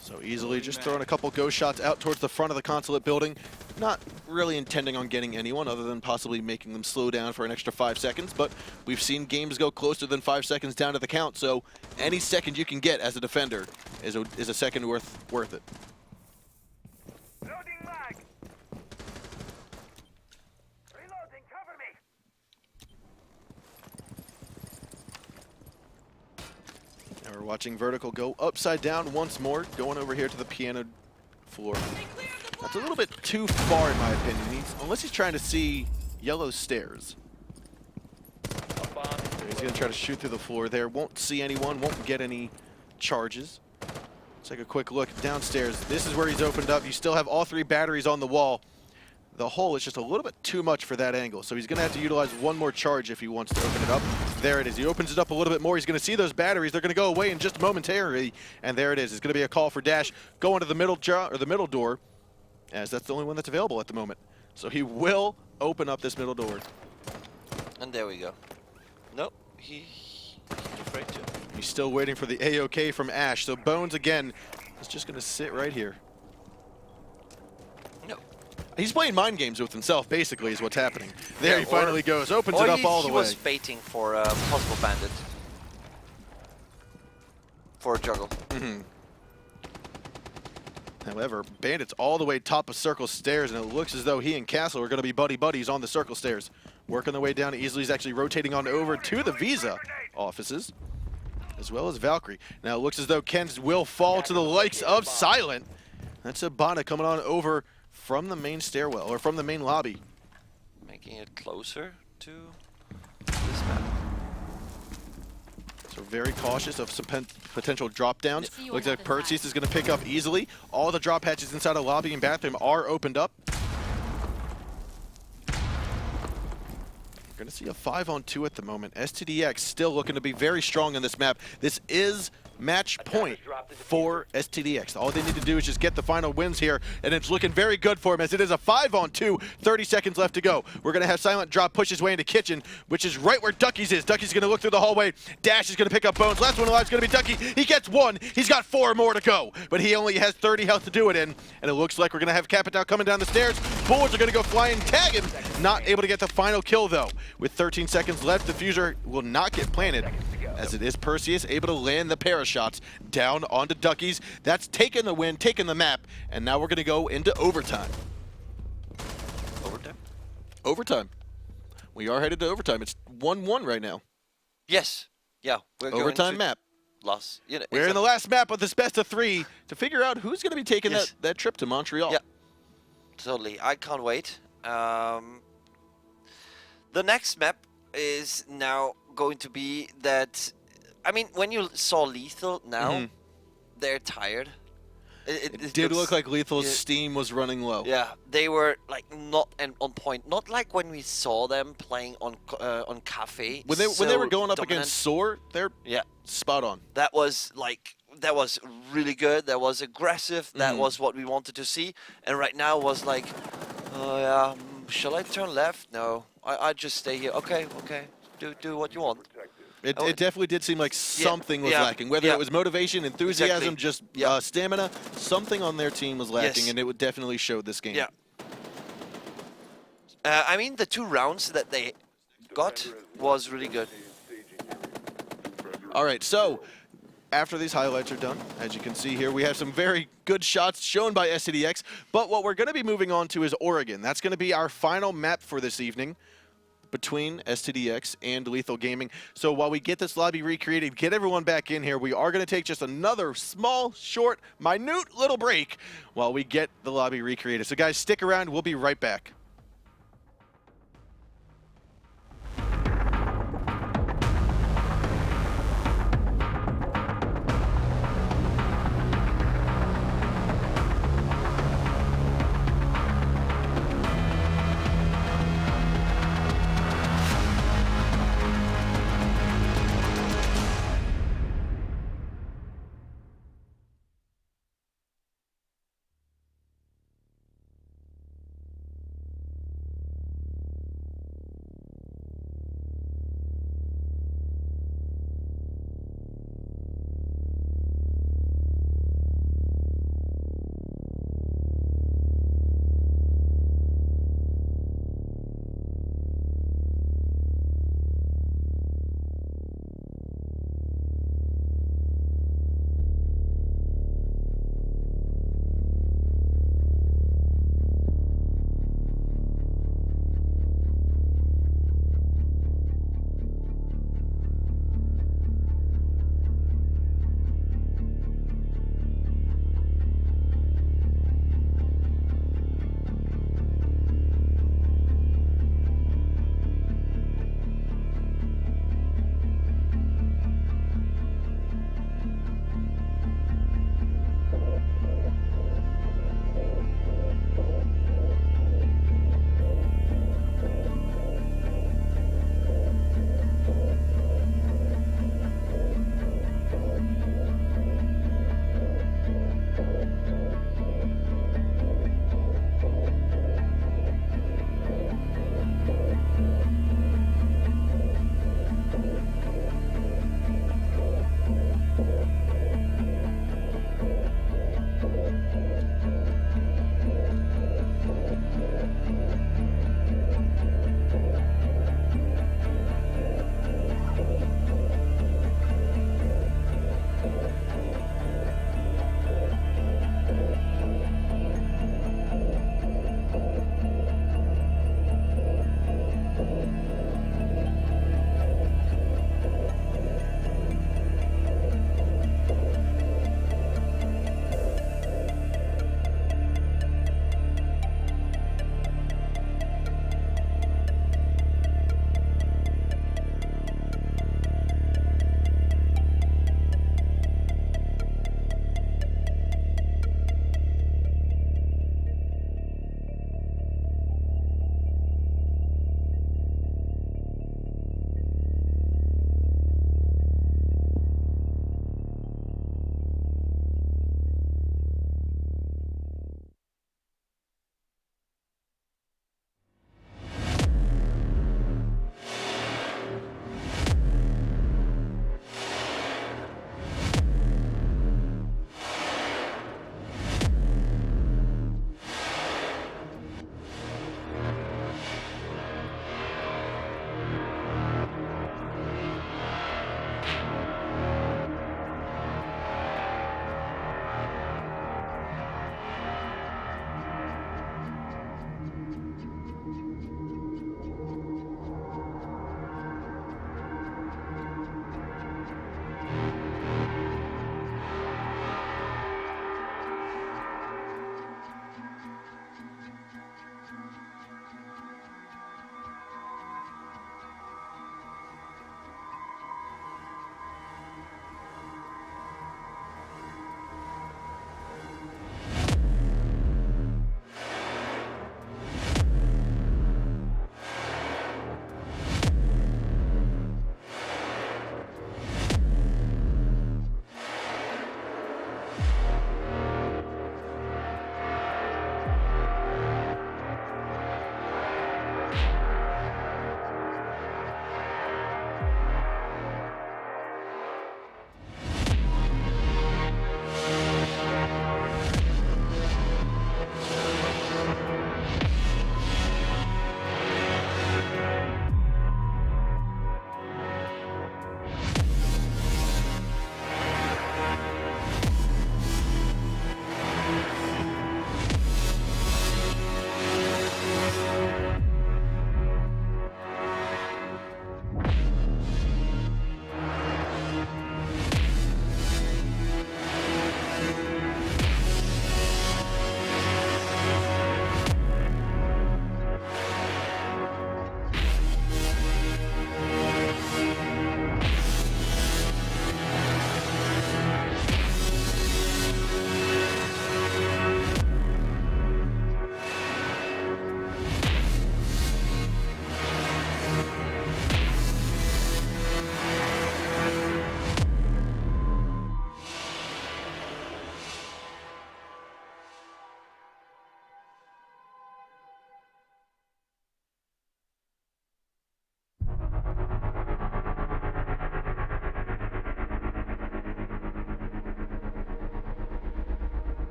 So easily just throwing a couple ghost shots out towards the front of the Consulate building. Not really intending on getting anyone other than possibly making them slow down for an extra 5 seconds, but we've seen games go closer than 5 seconds down to the count, so any second you can get as a defender is a second worth it. Loading mag. Reloading, cover me. Now we're watching Vertical go upside down once more, going over here to the piano floor. That's a little bit too far in my opinion, unless he's trying to see yellow stairs. A bomb is He's going to try to shoot through the floor there, won't see anyone, won't get any charges. Let's take a quick look downstairs. This is where he's opened up. You still have all 3 batteries on the wall. The hole is just a little bit too much for that angle, so he's going to have to utilize one more charge if he wants to open it up. There it is. He opens it up a little bit more. He's going to see those batteries. They're going to go away in just momentarily, and there it is. It's going to be a call for Dash going to the middle door, as that's the only one that's available at the moment. So he will open up this middle door. And there we go. Nope, he's afraid to. He's still waiting for the AOK from Ash. So Bones, again, is just going to sit right here. No. He's playing mind games with himself, basically, is what's happening. There he finally goes. Opens it up all the way. He was baiting for a possible bandit. For a juggle. However, Bandit's all the way top of Circle stairs, and it looks as though he and Castle are going to be buddy-buddies on the Circle stairs. Working their way down easily. He's actually rotating on over to the Visa offices, as well as Valkyrie. Now it looks as though Ken's will fall to the likes of Silent. That's Abana coming on over from the main stairwell, or from the main lobby. Making it closer to this map. So very cautious of some potential drop downs. See you Looks on like the other Perseus side. is going to pick up easily. All the drop hatches inside of lobby and bathroom are opened up. We're going to see a 5-on-2 at the moment. Stdx still looking to be very strong in this map. This is match point for Stdx. All they need to do is just get the final wins here, and it's looking very good for him as it is a 5-on-2, 30 seconds left to go. We're going to have Silent drop, push his way into Kitchen, which is right where Ducky's is. Ducky's going to look through the hallway. Dash is going to pick up Bones. Last one alive is going to be Ducky. He gets 1. He's got 4 more to go, but he only has 30 health to do it in, and it looks like we're going to have Capitao coming down the stairs. Bullets are going to go flying, tag him. Not able to get the final kill, though. With 13 seconds left, the Fuser will not get planted, as it is Perseus able to land the pair of shots down onto Duckies. That's taken the win, taken the map, and now we're going to go into overtime. Overtime? Overtime. We are headed to overtime. It's 1-1 right now. Yes. Yeah. We're going Overtime to map. Loss. You know, We're in the last map of this best of 3 to figure out who's going to be taking Yes. that trip to Montreal. Yeah. Totally. I can't wait. The next map is now going to be that. I mean, when you saw Lethal now, they're tired. It did looks- look like Lethal's yeah. steam was running low. Yeah, they were like not on point. Not like when we saw them playing on Cafe. When they were going up against Soar, they're Yeah, spot on. that was really good. That was aggressive. That Mhm. was what we wanted to see. And right now was like, oh yeah, shall I turn left? No, I just stay here. Okay, do what you want. It Oh, definitely did seem like something was lacking. Whether yeah. it was motivation, enthusiasm, Exactly. just Yeah. stamina, something on their team was lacking, Yes. and it would definitely show this game. Yeah. I mean, the 2 rounds that they got was really good. All right, so after these highlights are done, as you can see here, we have some very good shots shown by Stdx, but what we're going to be moving on to is Oregon. That's going to be our final map for this evening between Stdx and Lethal Gaming. So while we get this lobby recreated, get everyone back in here, we are going to take just another small, short, minute little break while we get the lobby recreated. So guys, stick around. We'll be right back.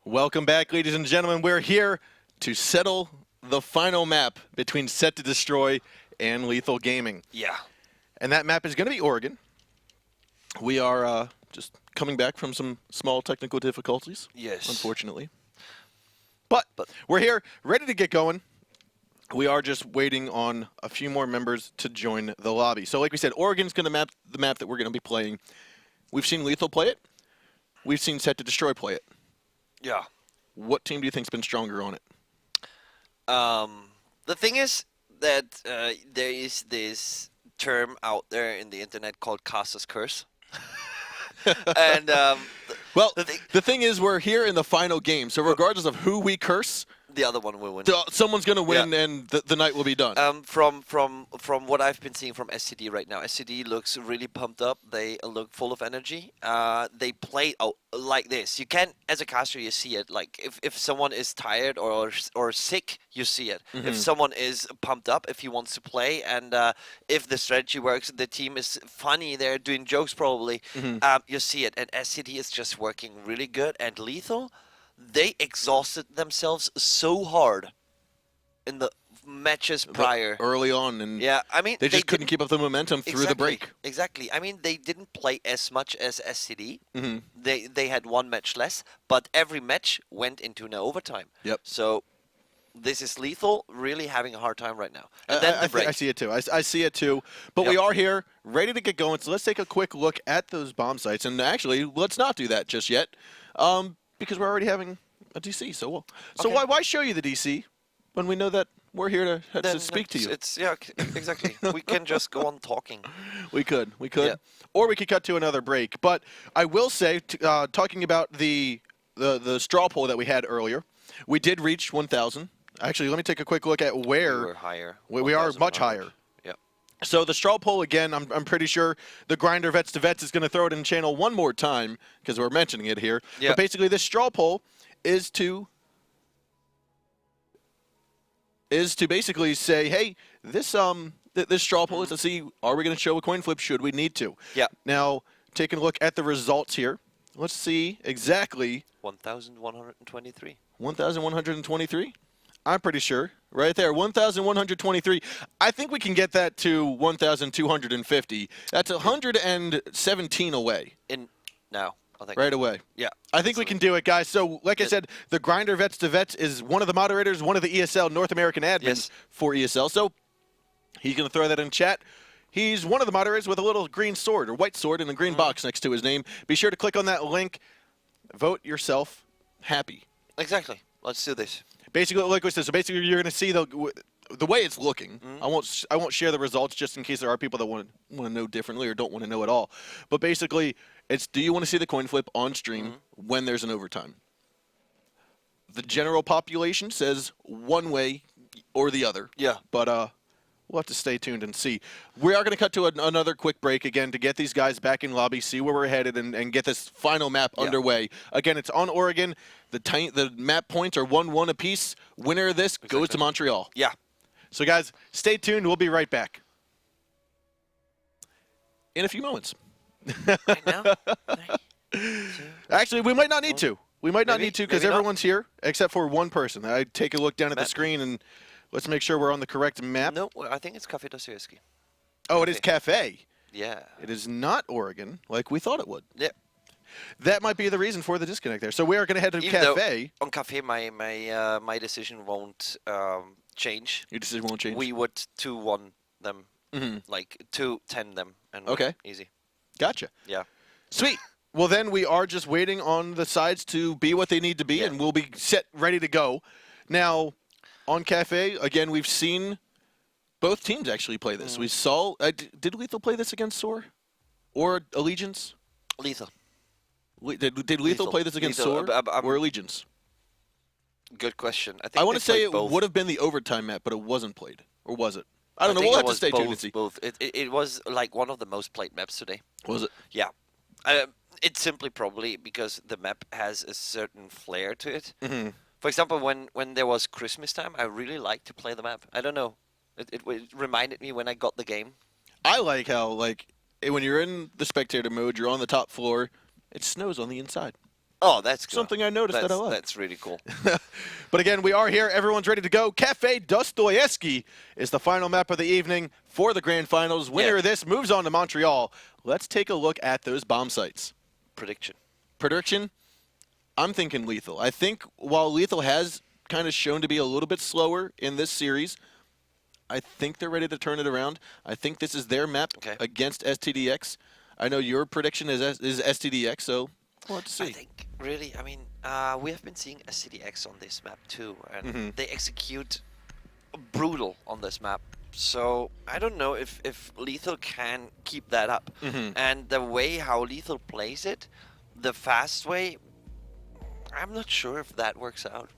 Welcome back, ladies and gentlemen. We're here to settle the final map between Set to Destroy and Lethal Gaming. Yeah. And that map is going to be Oregon. We are just coming back from some small technical difficulties. Yes. Unfortunately. But we're here, ready to get going. We are just waiting on a few more members to join the lobby. So like we said, Oregon's going to map the map that we're going to be playing. We've seen Lethal play it. We've seen Set to Destroy play it. Yeah. What team do you think's been stronger on it? The thing is that there is this term out there in the internet called Caster's Curse. And Well, the thing is, we're here in the final game, so regardless of who we curse, the other one will win. someone's going to win, Yeah. and the night will be done. From what I've been seeing from SCD right now, SCD looks really pumped up. They look full of energy. They play like this. You can, as a caster, you see it. Like if someone is tired or sick, you see it. If someone is pumped up, if he wants to play, and if the strategy works, the team is funny. They're doing jokes probably. You see it, and SCD is just working really good. And Lethal, they exhausted themselves so hard in the matches prior. Early on, and Yeah, I mean they just couldn't keep up the momentum through the break. Exactly. I mean, they didn't play as much as SCD. They had one match less, but every match went into an overtime. Yep. So this is Lethal really having a hard time right now. And then the break. I see it too. I see it too. But we Yep. are here, ready to get going. So let's take a quick look at those bomb sites. And actually, let's not do that just yet, because we're already having a DC. So Okay. why show you the DC when we know that we're here to speak to you? It's exactly. We can just go on talking. We could, Yeah. or we could cut to another break. But I will say, talking about the straw poll that we had earlier, we did reach 1,000. Actually, let me take a quick look at where We were higher. we are much 1,100. higher. Yeah. So the straw poll again, I'm pretty sure the grinder vets to vets is going to throw it in channel one more time because we're mentioning it here. Yeah. But basically, this straw poll is to basically say, hey, this straw poll is to see, are we going to show a coin flip? Should we need to? Yeah. Now, taking a look at the results here, let's see exactly 1,123. 1,123. I'm pretty sure. Right there, 1,123. I think we can get that to 1,250. That's 117 away Now, I think. right away. Yeah. I think we can do it, guys. So, like I said, the Grinder Vets to Vets is one of the moderators, one of the ESL North American admins Yes. for ESL. So, he's going to throw that in chat. He's one of the moderators with a little green sword or white sword in a green box next to his name. Be sure to click on that link. Vote yourself happy. Exactly. Let's do this. Basically, like we said, so basically you're going to see the way it's looking. I won't share the results just in case there are people that want to know differently or don't want to know at all. But basically, it's do you want to see the coin flip on stream when there's an overtime? The general population says one way or the other. Yeah. But we'll have to stay tuned and see. We are going to cut to another quick break again to get these guys back in lobby, see where we're headed, and get this final map underway. Again, it's on Oregon. The map points are 1-1 apiece. Winner of this goes to Montreal. Yeah. So, guys, stay tuned. We'll be right back in a few moments. Right now? Actually, we might not need to. We might not Maybe- need to because maybe not. everyone's here except for one person. I take a look down at the Map. screen and let's make sure we're on the correct map. No, I think it's Café Dostoevsky. Oh, it is Cafe. Yeah. It is not Oregon like we thought it would. Yeah. That might be the reason for the disconnect there. So we are going to head to Even though Cafe. on Café, my decision won't change. Your decision won't change. We would 2-1 them, like 2-10 them, and win. Okay. Easy. Gotcha. Yeah. Sweet. Well, then we are just waiting on the sides to be what they need to be, Yeah. and we'll be set, ready to go. Now, on Cafe, again, we've seen both teams actually play this. We saw, did Lethal play this against SOAR? Or Allegiance? Lethal. Did Lethal Lethal. play this against Lethal. SOAR I'm- or Allegiance? Good question. I think I want they to say played it both. would have been the overtime map, but it wasn't played. Or was it? I don't know. think We'll it have to was stay tuned and both, see. Both. It was like one of the most played maps today. Was it? Yeah. It's simply probably because the map has a certain flair to it. For example, when there was Christmas time, I really liked to play the map. I don't know. It reminded me when I got the game. I like how, when you're in the spectator mode, you're on the top floor, it snows on the inside. Oh, that's good. Something I noticed that I like. That's really cool. But again, we are here. Everyone's ready to go. Cafe Dostoevsky is the final map of the evening for the grand finals. Winner of this moves on to Montreal. Let's take a look at those bomb sites. Prediction? I'm thinking Lethal. I think while Lethal has kind of shown to be a little bit slower in this series, I think they're ready to turn it around. I think this is their map against Stdx. I know your prediction is Stdx, so we'll have to see. I think, really, I mean, we have been seeing Stdx on this map too, and they execute brutal on this map. So I don't know if Lethal can keep that up. And the way how Lethal plays it, the fast way, I'm not sure if that works out.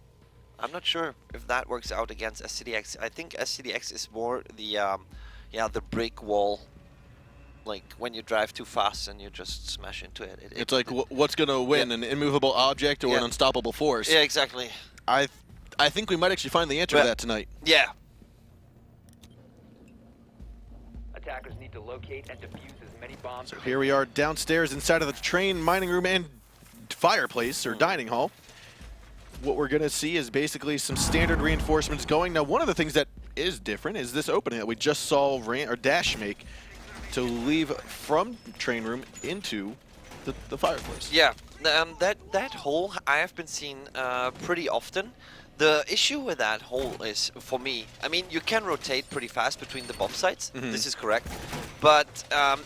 I'm not sure if that works out against Stdx. I think Stdx is more the brick wall, like when you drive too fast and you just smash into it. It's like what's going to win, an immovable object or an unstoppable force? Yeah, exactly. I think we might actually find the answer to that tonight. Yeah. Attackers need to locate and defuse as many bombs. So here we are downstairs inside of the train mining room and fireplace or dining hall. What we're going to see is basically some standard reinforcements going. Now, one of the things that is different is this opening that we just saw Dash make to leave from train room into the fireplace. Yeah, that hole I have been seeing pretty often. The issue with that hole is, for me, I mean, you can rotate pretty fast between the bomb sites. This is correct. But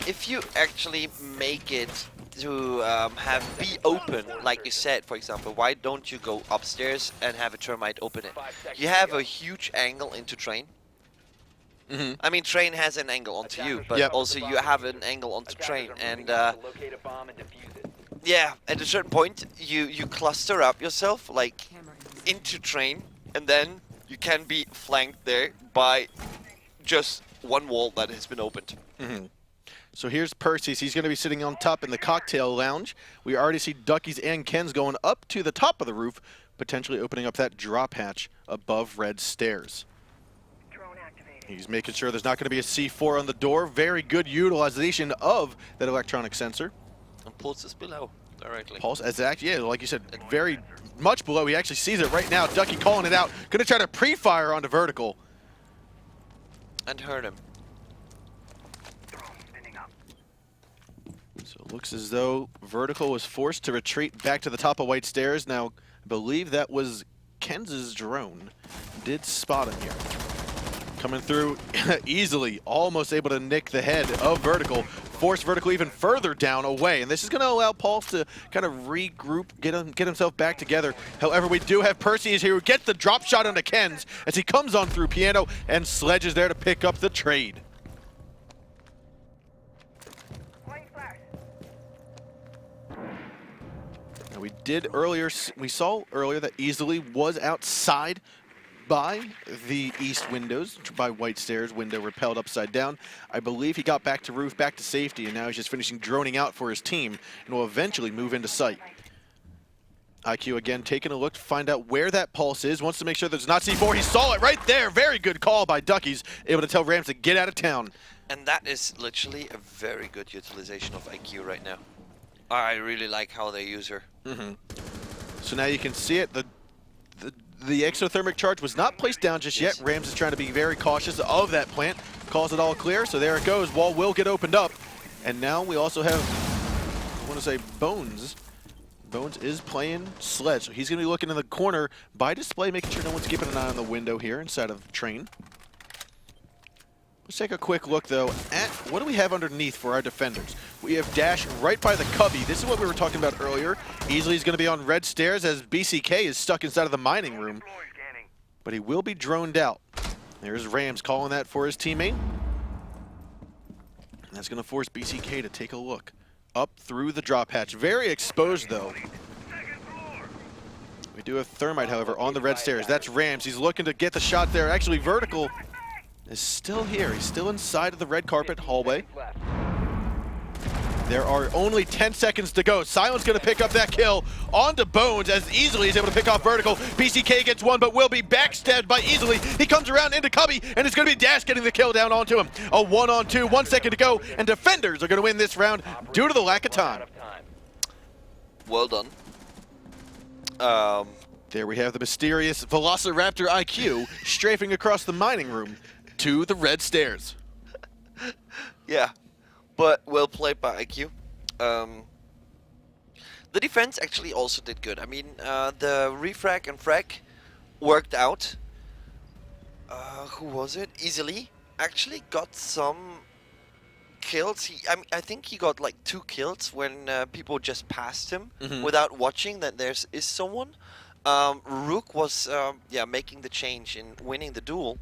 if you actually make it to be open, like you said, for example, why don't you go upstairs and have a termite open it? You have a huge angle into train. I mean, train has an angle onto you, but also you have an angle onto train, and yeah, at a certain point you cluster up yourself like into train, and then you can be flanked there by just one wall that has been opened. So here's Percy's. He's going to be sitting on top in the cocktail lounge. We already see Ducky's and Ken's going up to the top of the roof, potentially opening up that drop hatch above red stairs. He's making sure there's not going to be a C4 on the door. Very good utilization of that electronic sensor. And Pulse is below directly. Pulse, yeah, like you said, very much below. He actually sees it right now. Ducky calling it out. Going to try to pre-fire onto Vertical. And hurt him. So it looks as though Vertical was forced to retreat back to the top of White Stairs. Now, I believe that was Kenz's drone. Did spot him here. Coming through easily, almost able to nick the head of Vertical, force Vertical even further down away. And this is going to allow Pulse to kind of regroup, get himself back together. However, we do have Percy here who gets the drop shot onto Ken's as he comes on through Piano, and Sledge is there to pick up the trade. Now we saw earlier that Easily was outside by the east windows, by White Stairs, window repelled upside down. I believe he got back to roof, back to safety, and now he's just finishing droning out for his team and will eventually move into sight. IQ again taking a look to find out where that Pulse is, wants to make sure there's not C4. He saw it right there. Very good call by Duckies, able to tell Rams to get out of town. And that is literally a very good utilization of IQ right now. I really like how they use her. So now you can see it. The exothermic charge was not placed down just yet. Rams is trying to be very cautious of that plant. Calls it all clear, so there it goes. Wall will get opened up. And now we also have, I want to say, Bones. Bones is playing Sledge. So he's going to be looking in the corner by display, making sure no one's keeping an eye on the window here inside of train. Let's take a quick look, though, at what do we have underneath for our defenders. We have Dash right by the cubby. This is what we were talking about earlier. Easily he's going to be on red stairs as BCK is stuck inside of the mining room. But he will be droned out. There's Rams calling that for his teammate. And that's going to force BCK to take a look up through the drop hatch. Very exposed, though. We do have Thermite, however, on the red stairs. That's Rams. He's looking to get the shot there. Actually, Vertical is still here. He's still inside of the red carpet hallway. There are only 10 seconds to go. Silent's going to pick up that kill onto Bones as Easily is able to pick off Vertical. BCK gets one, but will be backstabbed by Easily. He comes around into Cubby, and it's going to be Dash getting the kill down onto him. A 1-on-2, 1 second to go, and defenders are going to win this round due to the lack of time. Well done. There we have the mysterious Velociraptor IQ strafing across the mining room to the red stairs. Yeah, but well played by IQ. The defense actually also did good. I mean, the refrag and frag worked out. Who was it? Easily actually got some kills. I think he got like 2 kills when people just passed him without watching that there's someone. Rook was making the change in winning the duel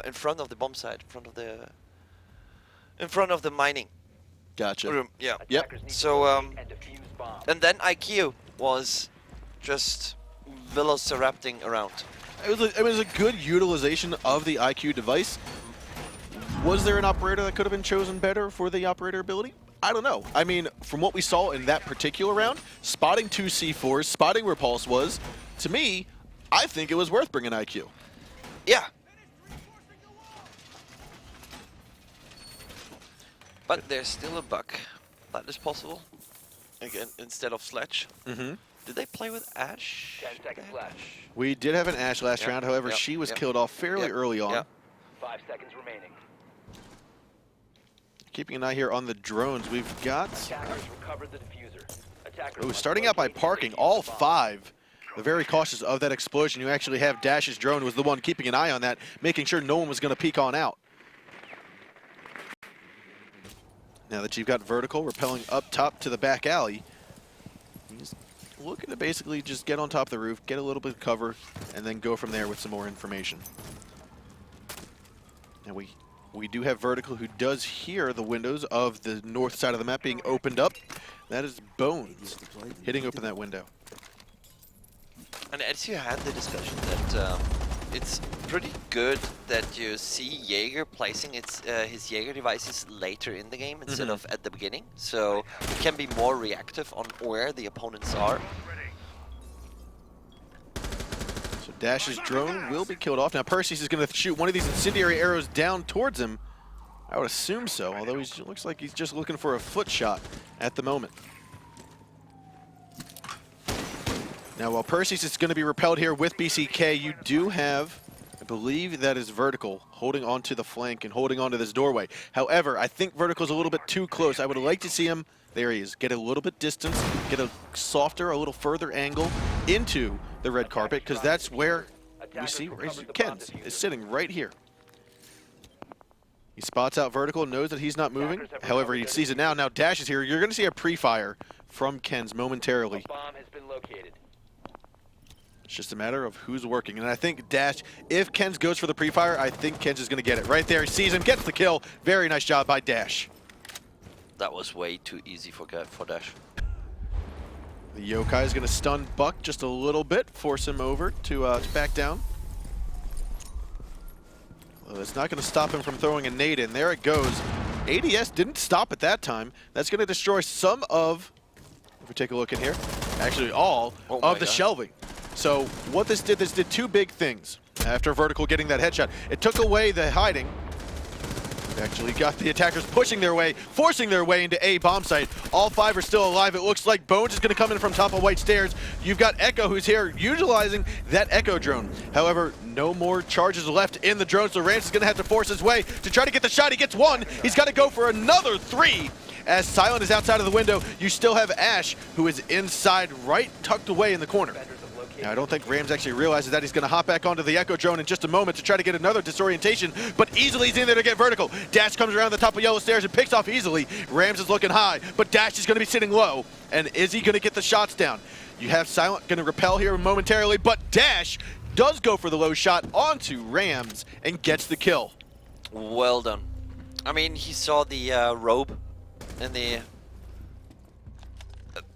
in front of the bomb site, in front of the mining Gotcha. room. Yeah. Yep. Attackers need to So locate and defuse bombs. and then IQ was just velocirapting around. It was a good utilization of the IQ device. Was there an operator that could have been chosen better for the operator ability? I don't know. I mean, from what we saw in that particular round, spotting 2 C4s, spotting Repulse was, to me, I think it was worth bringing IQ. Yeah. But there's still a bug. That is possible. Again, instead of Sledge. Mm-hmm. Did they play with Ash? 10 seconds left. We did have an Ash last Yep, round, however, yep, she was yep. killed off fairly Yep, early on. yep. 5 seconds remaining. Keeping an eye here on the drones, we've got... Attackers recovered the diffuser. Attackers Oh, must starting out by locate and parking, defuse all the bomb. 5. They're very cautious of that explosion. You actually have Dash's drone was the one keeping an eye on that, making sure no one was going to peek on out. Now that you've got Vertical rappelling up top to the back alley, he's looking to basically just get on top of the roof, get a little bit of cover, and then go from there with some more information. Now we do have Vertical, who does hear the windows of the north side of the map being opened up. That is Bones hitting open that window. And as you had the discussion that it's pretty good that you see Jaeger placing his Jaeger devices later in the game instead of at the beginning, so you can be more reactive on where the opponents are. So Dash's drone will be killed off. Now Perseus is going to shoot one of these incendiary arrows down towards him. I would assume so, although he looks like he's just looking for a foot shot at the moment. Now, while Perseus is going to be repelled here with BCK, you do have, I believe that is Vertical, holding onto the flank and holding onto this doorway. However, I think Vertical's a little bit too close. I would like to see him, there he is, get a little bit distance, get a softer, a little further angle into the red carpet, because that's where we see Ken's is sitting right here. He spots out Vertical, knows that he's not moving. However, he sees it now. Now Dash is here. You're going to see a pre-fire from Ken's momentarily. A bomb has been located. It's just a matter of who's working. And I think Dash, if Ken's goes for the pre-fire, I think Ken's is going to get it. Right there, he sees him, gets the kill. Very nice job by Dash. That was way too easy for Dash. The Yokai is going to stun Buck just a little bit, force him over to back down. Well, it's not going to stop him from throwing a nade in. There it goes. ADS didn't stop at that time. That's going to destroy some of, if we take a look in here, actually all of the shelving. So what this did 2 big things. After Vertical getting that headshot, it took away the hiding. It actually got the attackers pushing their way, forcing their way into A bomb site. All 5 are still alive. It looks like Bones is going to come in from top of White Stairs. You've got Echo, who's here utilizing that Echo drone. However, no more charges left in the drone, so Rance is going to have to force his way to try to get the shot. He gets 1. He's got to go for another 3. As Silent is outside of the window, you still have Ash, who is inside, right tucked away in the corner. Now, I don't think Rams actually realizes that. He's going to hop back onto the Echo drone in just a moment to try to get another disorientation, but Easily he's in there to get Vertical. Dash comes around the top of Yellow Stairs and picks off Easily. Rams is looking high, but Dash is going to be sitting low. And is he going to get the shots down? You have Silent going to repel here momentarily, but Dash does go for the low shot onto Rams and gets the kill. Well done. I mean, he saw the robe in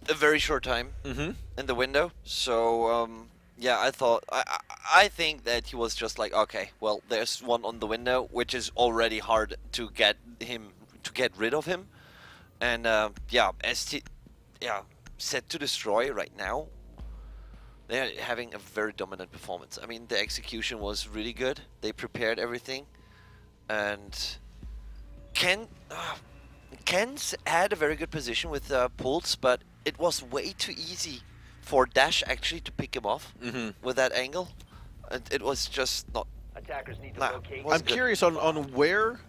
a very short time in the window, so yeah, I think that he was just like, okay, well, there's one on the window, which is already hard to get rid of him, and yeah, set to destroy right now. They're having a very dominant performance. I mean, the execution was really good. They prepared everything, and Ken's had a very good position with pulse, but it was way too easy for Dash actually to pick him off with that angle. It was just not. Attackers need to Nah, locate. was I'm curious on where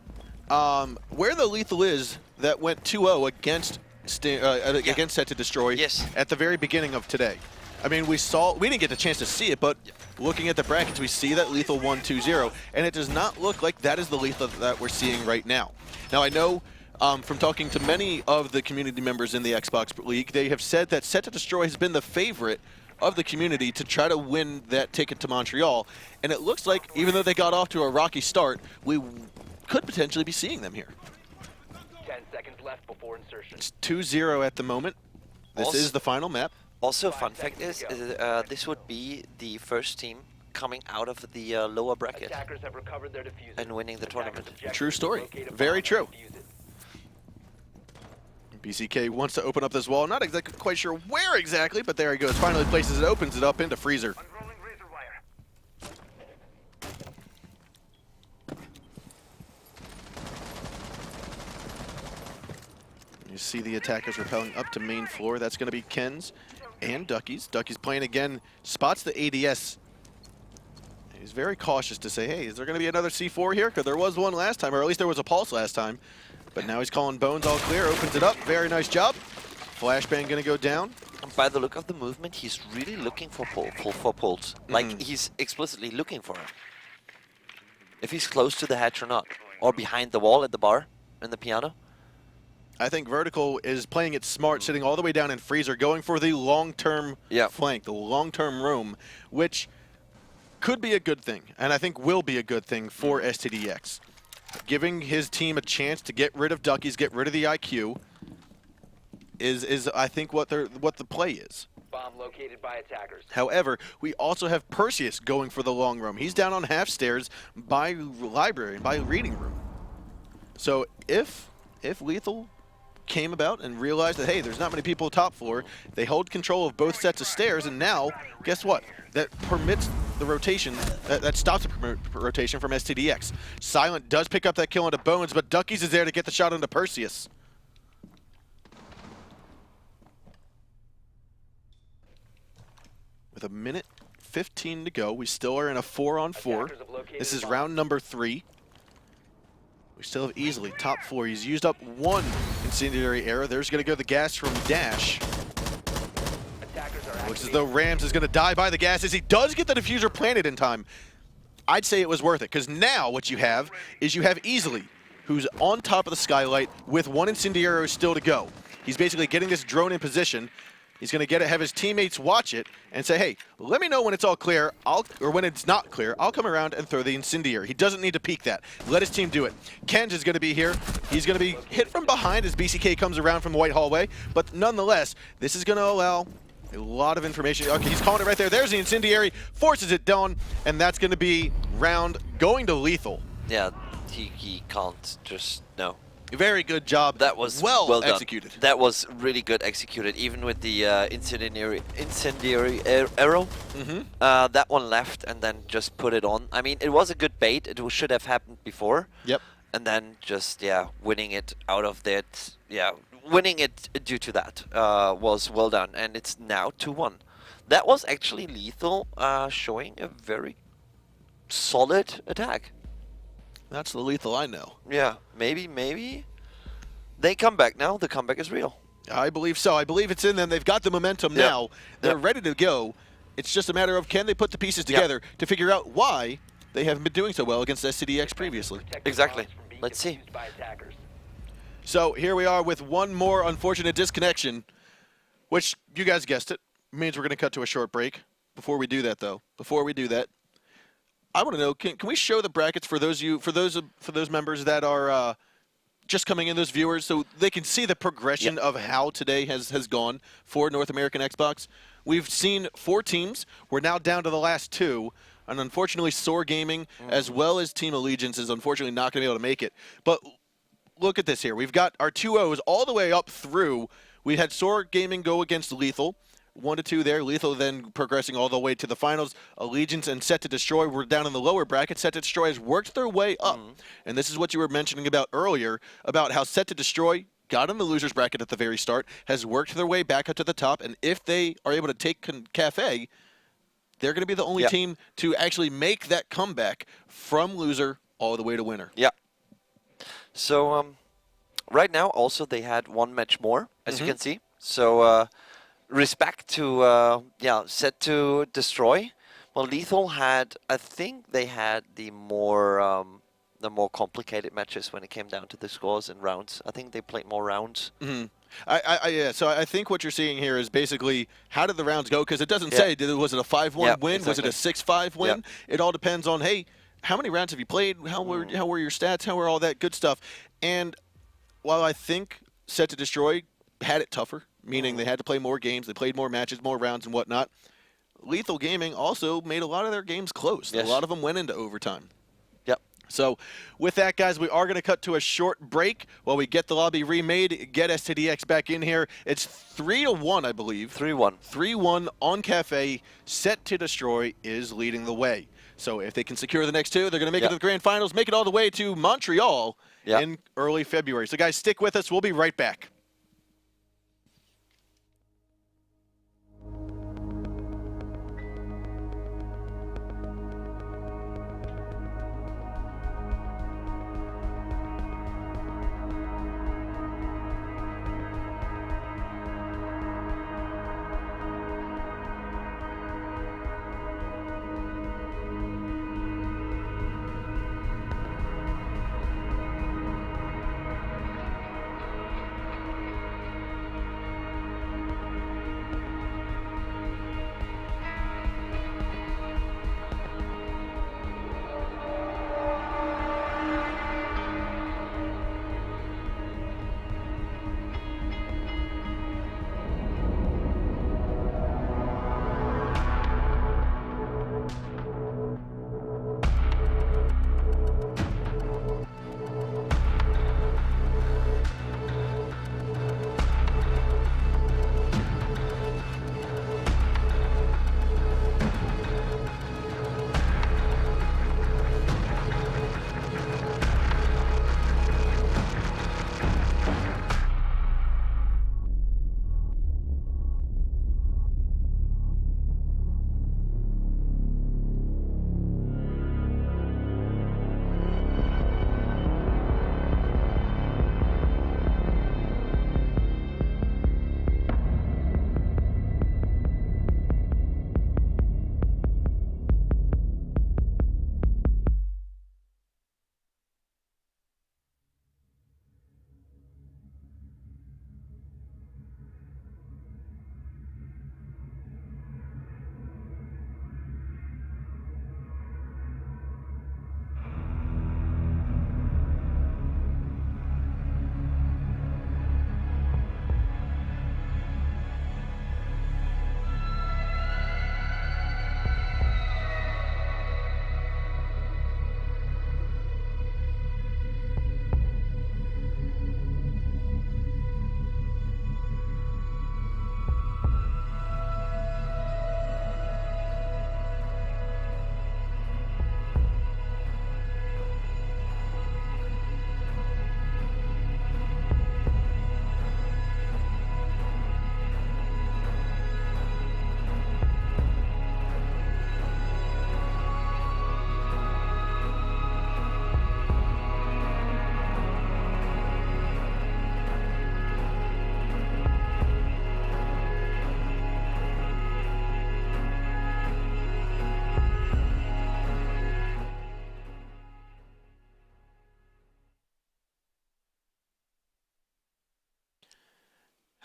the lethal is that went 2-0 against against Set to Destroy Yes. at the very beginning of today. I mean, we didn't get the chance to see it, but looking at the brackets, we see that lethal won 2-0, and it does not look like that is the lethal that we're seeing right now. Now, I know from talking to many of the community members in the Xbox League, they have said that Set to Destroy has been the favorite of the community to try to win that ticket to Montreal, and it looks like, even though they got off to a rocky start, we could potentially be seeing them here. 10 seconds left before insertion. It's 2-0 at the moment. This Also- is the final map. Also, fun fact is, this would be the first team coming out of the lower bracket Attackers have recovered their diffuser. and winning the tournament. Attackers' objective True is to story. locate a Very bomb true. and defuse it. BCK wants to open up this wall. Not exactly quite sure where exactly, but there he goes. Finally places it, opens it up into Freezer. Unrolling razor wire. You see the attackers repelling up to main floor. That's going to be Ken's and Ducky's. Ducky's playing again, spots the ADS. He's very cautious to say, hey, is there going to be another C4 here? Because there was one last time, or at least there was a pulse last time. But now he's calling Bones all clear, opens it up. Very nice job. Flashbang going to go down. By the look of the movement, he's really looking for pulls. Like, he's explicitly looking for him. If he's close to the hatch or not. Or behind the wall at the bar, in the piano. I think Vertical is playing it smart, sitting all the way down in Freezer, going for the long-term flank, the long-term roam, which could be a good thing, and I think will be a good thing for Stdx. Giving his team a chance to get rid of Duckies, get rid of the IQ, is I think what the play is. Bomb located by attackers. However, we also have Perseus going for the long roam. He's down on half stairs by library, by reading room. So if Lethal came about and realized that, hey, there's not many people top floor, they hold control of both sets of stairs, and now, guess what? That permits the rotation, that stops the rotation from Stdx. Silent does pick up that kill onto Bones, but Duckies is there to get the shot onto Perseus. With a minute 15 to go, we still are in a 4-on-4. Attackers have located This is bomb. round number 3. We still have easily top floor. He's used up one incendiary arrow. There's going to go the gas from Dash. Attackers are Looks as though Rams is going to die by the gases. He does get the diffuser planted in time. I'd say it was worth it, because now what you have is you have Easily, who's on top of the skylight with one incendiary arrow still to go. He's basically getting this drone in position. He's going to have his teammates watch it and say, hey, let me know when it's all clear, or when it's not clear, I'll come around and throw the incendiary. He doesn't need to peek that. Let his team do it. Kenj is going to be here. He's going to be hit from behind as BCK comes around from the white hallway, but nonetheless, this is going to allow a lot of information. Okay, he's calling it right there. There's the incendiary, forces it down, and that's going to be round going to lethal. Yeah, he can't just, no. Very good job. That was well done. executed. That was really good executed, even with the incendiary arrow. That one left and then just put it on. I mean, it was a good bait. It should have happened before. Yep. And then just, yeah, winning it out of that, yeah, winning it due to that was well done. And it's now 2-1. That was actually Lethal showing a very solid attack. That's the lethal I know. Yeah, maybe. They come back now. The comeback is real. I believe so. I believe it's in them. They've got the momentum now. They're ready to go. It's just a matter of, can they put the pieces together to figure out why they haven't been doing so well against Stdx previously. Exactly. Let's see. So here we are with one more unfortunate disconnection, which you guys guessed it, means we're going to cut to a short break. Before we do that, though, I want to know, can we show the brackets for those members that are just coming in, those viewers, so they can see the progression of how today has gone for North American Xbox? We've seen 4 teams. We're now down to the last 2. And unfortunately, Soar Gaming, as well as Team Allegiance, is unfortunately not going to be able to make it. But look at this here. We've got our 2-0s all the way up through. We had Soar Gaming go against Lethal. 1-2 there. Lethal then progressing all the way to the finals. Allegiance and Set to Destroy were down in the lower bracket. Set to Destroy has worked their way up. And this is what you were mentioning about earlier, about how Set to Destroy got in the losers bracket at the very start, has worked their way back up to the top, and if they are able to take Cafe, they're going to be the only team to actually make that comeback from loser all the way to winner. Yeah. So right now, also they had one match more, as you can see. So respect to set to destroy. Well, Lethal had, I think they had the more complicated matches when it came down to the scores and rounds. I think they played more rounds. Yeah, so I think what you're seeing here is basically how did the rounds go? Because it doesn't say, was it a 5-1 win? Exactly. Was it a 6-5 win? It all depends on, hey, how many rounds have you played? How were your stats? How were all that good stuff? And while I think Set to Destroy had it tougher, meaning they had to play more games, they played more matches, more rounds and whatnot, Lethal Gaming also made a lot of their games close. Yes. A lot of them went into overtime. Yep. So with that, guys, we are going to cut to a short break while we get the lobby remade, get Stdx back in here. It's 3-1, I believe. 3-1. 3-1 on Cafe. Set to Destroy is leading the way. So if they can secure the next two, they're going to make it to the grand finals, make it all the way to Montreal in early February. So, guys, stick with us. We'll be right back.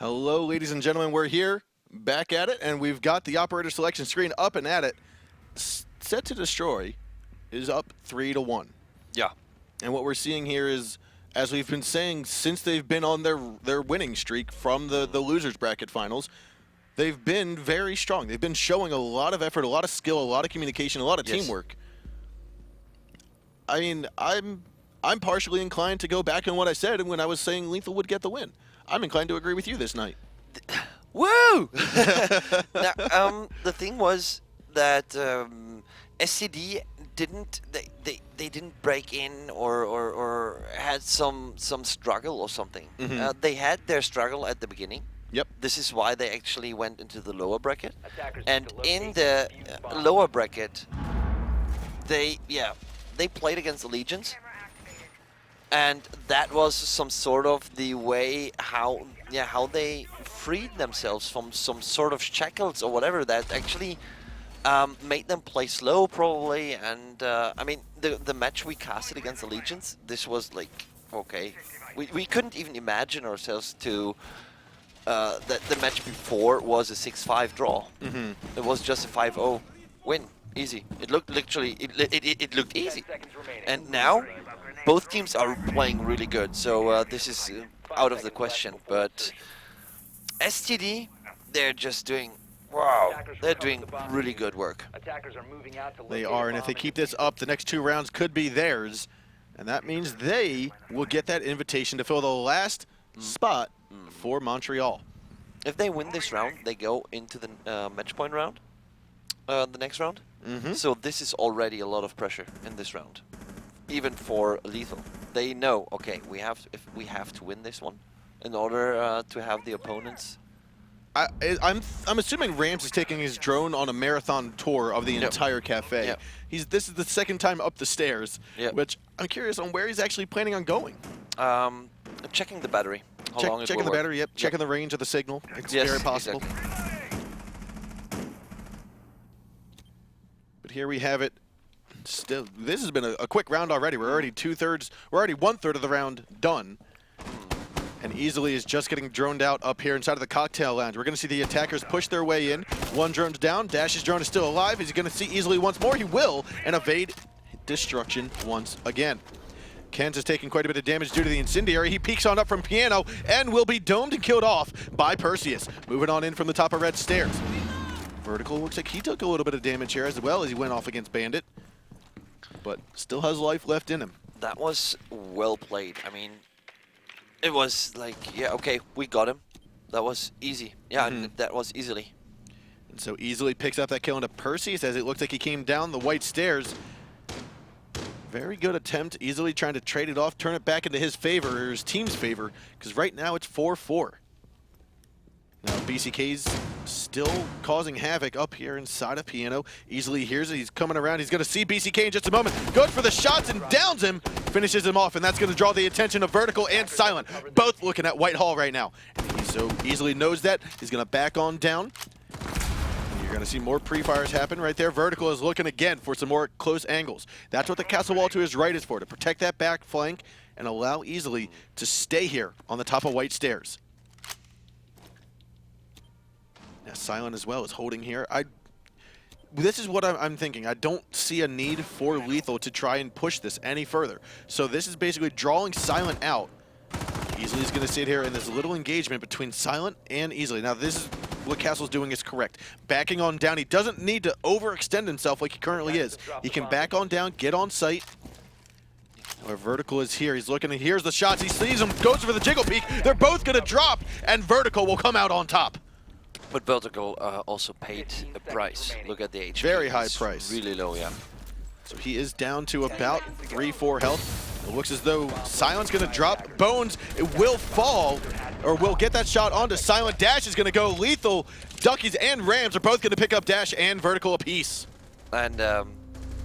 Hello, ladies and gentlemen. We're here, back at it, and we've got the operator selection screen up and at it. Set to Destroy is up 3-1. Yeah. And what we're seeing here is, as we've been saying since they've been on their winning streak from the losers bracket finals, they've been very strong. They've been showing a lot of effort, a lot of skill, a lot of communication, a lot of teamwork. I mean, I'm partially inclined to go back on what I said when I was saying Lethal would get the win. I'm inclined to agree with you this night. Woo! Now, the thing was that SCD didn't they didn't break in or had some struggle or something. They had their struggle at the beginning. Yep. This is why they actually went into the lower bracket. Attackers And need to locate in the and defuse bombs. lower bracket, they played against the Legions, and that was some sort of the way how they freed themselves from some sort of shackles or whatever that actually made them play slow probably. And I mean the match we casted against the Legions, this was like okay, we couldn't even imagine ourselves to that the match before was a 6-5 draw. It was just a 5-0 win, easy. It looked literally it looked 10 easy. seconds remaining. And now both teams are playing really good, so this is out of the question. But STD, they're just doing wow, they're doing really good work. Attackers are moving out to They locate a are, and if bomb they keep this up, the next 2 rounds could be theirs. And that means they will get that invitation to fill the last spot for Montreal. If they win this round, they go into the match point round, the next round. So this is already a lot of pressure in this round, even for Lethal. They know, okay, we have to win this one in order to have the opponents. I'm assuming Rams is taking his drone on a marathon tour of the entire cafe. Yep. This is the second time up the stairs, Yep. which I'm curious on where he's actually planning on going. Checking the battery. How long it Checking will the work. battery, yep. Checking the range of the signal. It's Yes, very possible. exactly. But here we have it. Still, this has been a quick round already. We're already 2/3. We're already 1/3 of the round done. And Easily is just getting droned out up here inside of the cocktail lounge. We're going to see the attackers push their way in. One drone's down. Dash's drone is still alive. Is he going to see Easily once more? He will, and evade destruction once again. Ken's is taking quite a bit of damage due to the incendiary. He peeks on up from Piano and will be domed and killed off by Perseus. Moving on in from the top of red stairs. Vertical looks like he took a little bit of damage here as well as he went off against Bandit, but still has life left in him. That was well played. I mean, it was like, yeah, okay, we got him. That was easy. Yeah, that was easily. And so Easily picks up that kill into Perseus as it looks like he came down the white stairs. Very good attempt, Easily trying to trade it off, turn it back into his favor, or his team's favor, because right now it's 4-4. Now BCK's still causing havoc up here inside of Piano. Easily hears it, he's coming around, he's going to see BCK in just a moment, goes for the shots and downs him, finishes him off, and that's going to draw the attention of Vertical and Silent, both looking at Whitehall right now. And he so easily knows that, he's going to back on down. You're going to see more pre-fires happen right there. Vertical is looking again for some more close angles. That's what the castle wall to his right is for, to protect that back flank and allow Easily to stay here on the top of white stairs. Now Silent as well is holding here. This is what I'm thinking. I don't see a need for Lethal to try and push this any further. So this is basically drawing Silent out. Easily's going to sit here in this little engagement between Silent and Easily. Now this is what Castle's doing is correct. Backing on down. He doesn't need to overextend himself like he currently is. He can back on down, get on site. Where Vertical is here. He's looking, and here's the shots. He sees him, goes for the jiggle peek. They're both going to drop, and Vertical will come out on top. But Vertical also paid a price. Look at the HP. Very high It's price. Really low, yeah. So he is down to about 3-4 health. It looks as though Silent's going to drop. Bones, it will fall, or will get that shot onto Silent. Dash is going to go Lethal. Duckies and Rams are both going to pick up Dash and Vertical apiece. And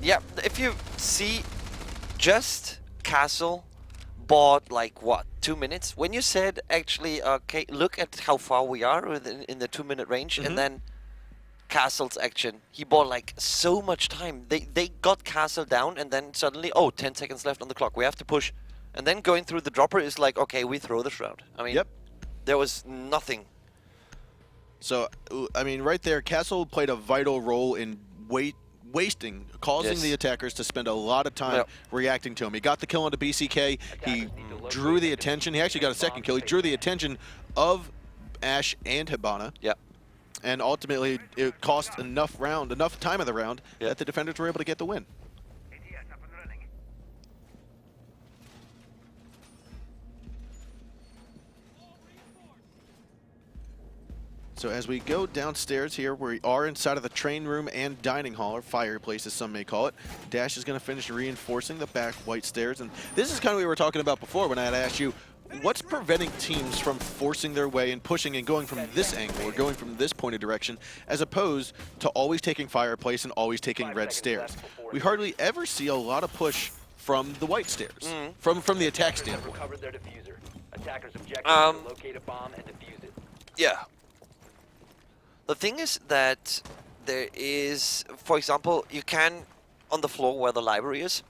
yeah, if you see, just Castle bought like what, 2 minutes? When you said actually, okay, look at how far we are in the 2-minute range, and then Castle's action, he bought like so much time. They got Castle down, and then suddenly, oh, 10 seconds left on the clock. We have to push. And then going through the dropper is like, okay, we throw the shroud. I mean, there was nothing. So, I mean, right there, Castle played a vital role in wasting, causing the attackers to spend a lot of time reacting to him. He got the kill onto BCK. He drew the attention. He actually got a second kill. He drew the attention of Ash and Hibana. Yeah. And ultimately, it cost enough time of the round that the defenders were able to get the win. ATS up and running. So as we go downstairs here, we are inside of the train room and dining hall, or fireplace as some may call it. Dash is going to finish reinforcing the back white stairs. And this is kind of what we were talking about before when I had asked you, what's preventing teams from forcing their way and pushing and going from this angle or going from this point of direction as opposed to always taking fireplace and always taking red stairs? We hardly ever see a lot of push from the white stairs, from the attack standpoint. Recovered their diffuser. Attackers objective to locate a bomb and defuse it. Yeah. The thing is that there is, for example, you can, on the floor where the library is,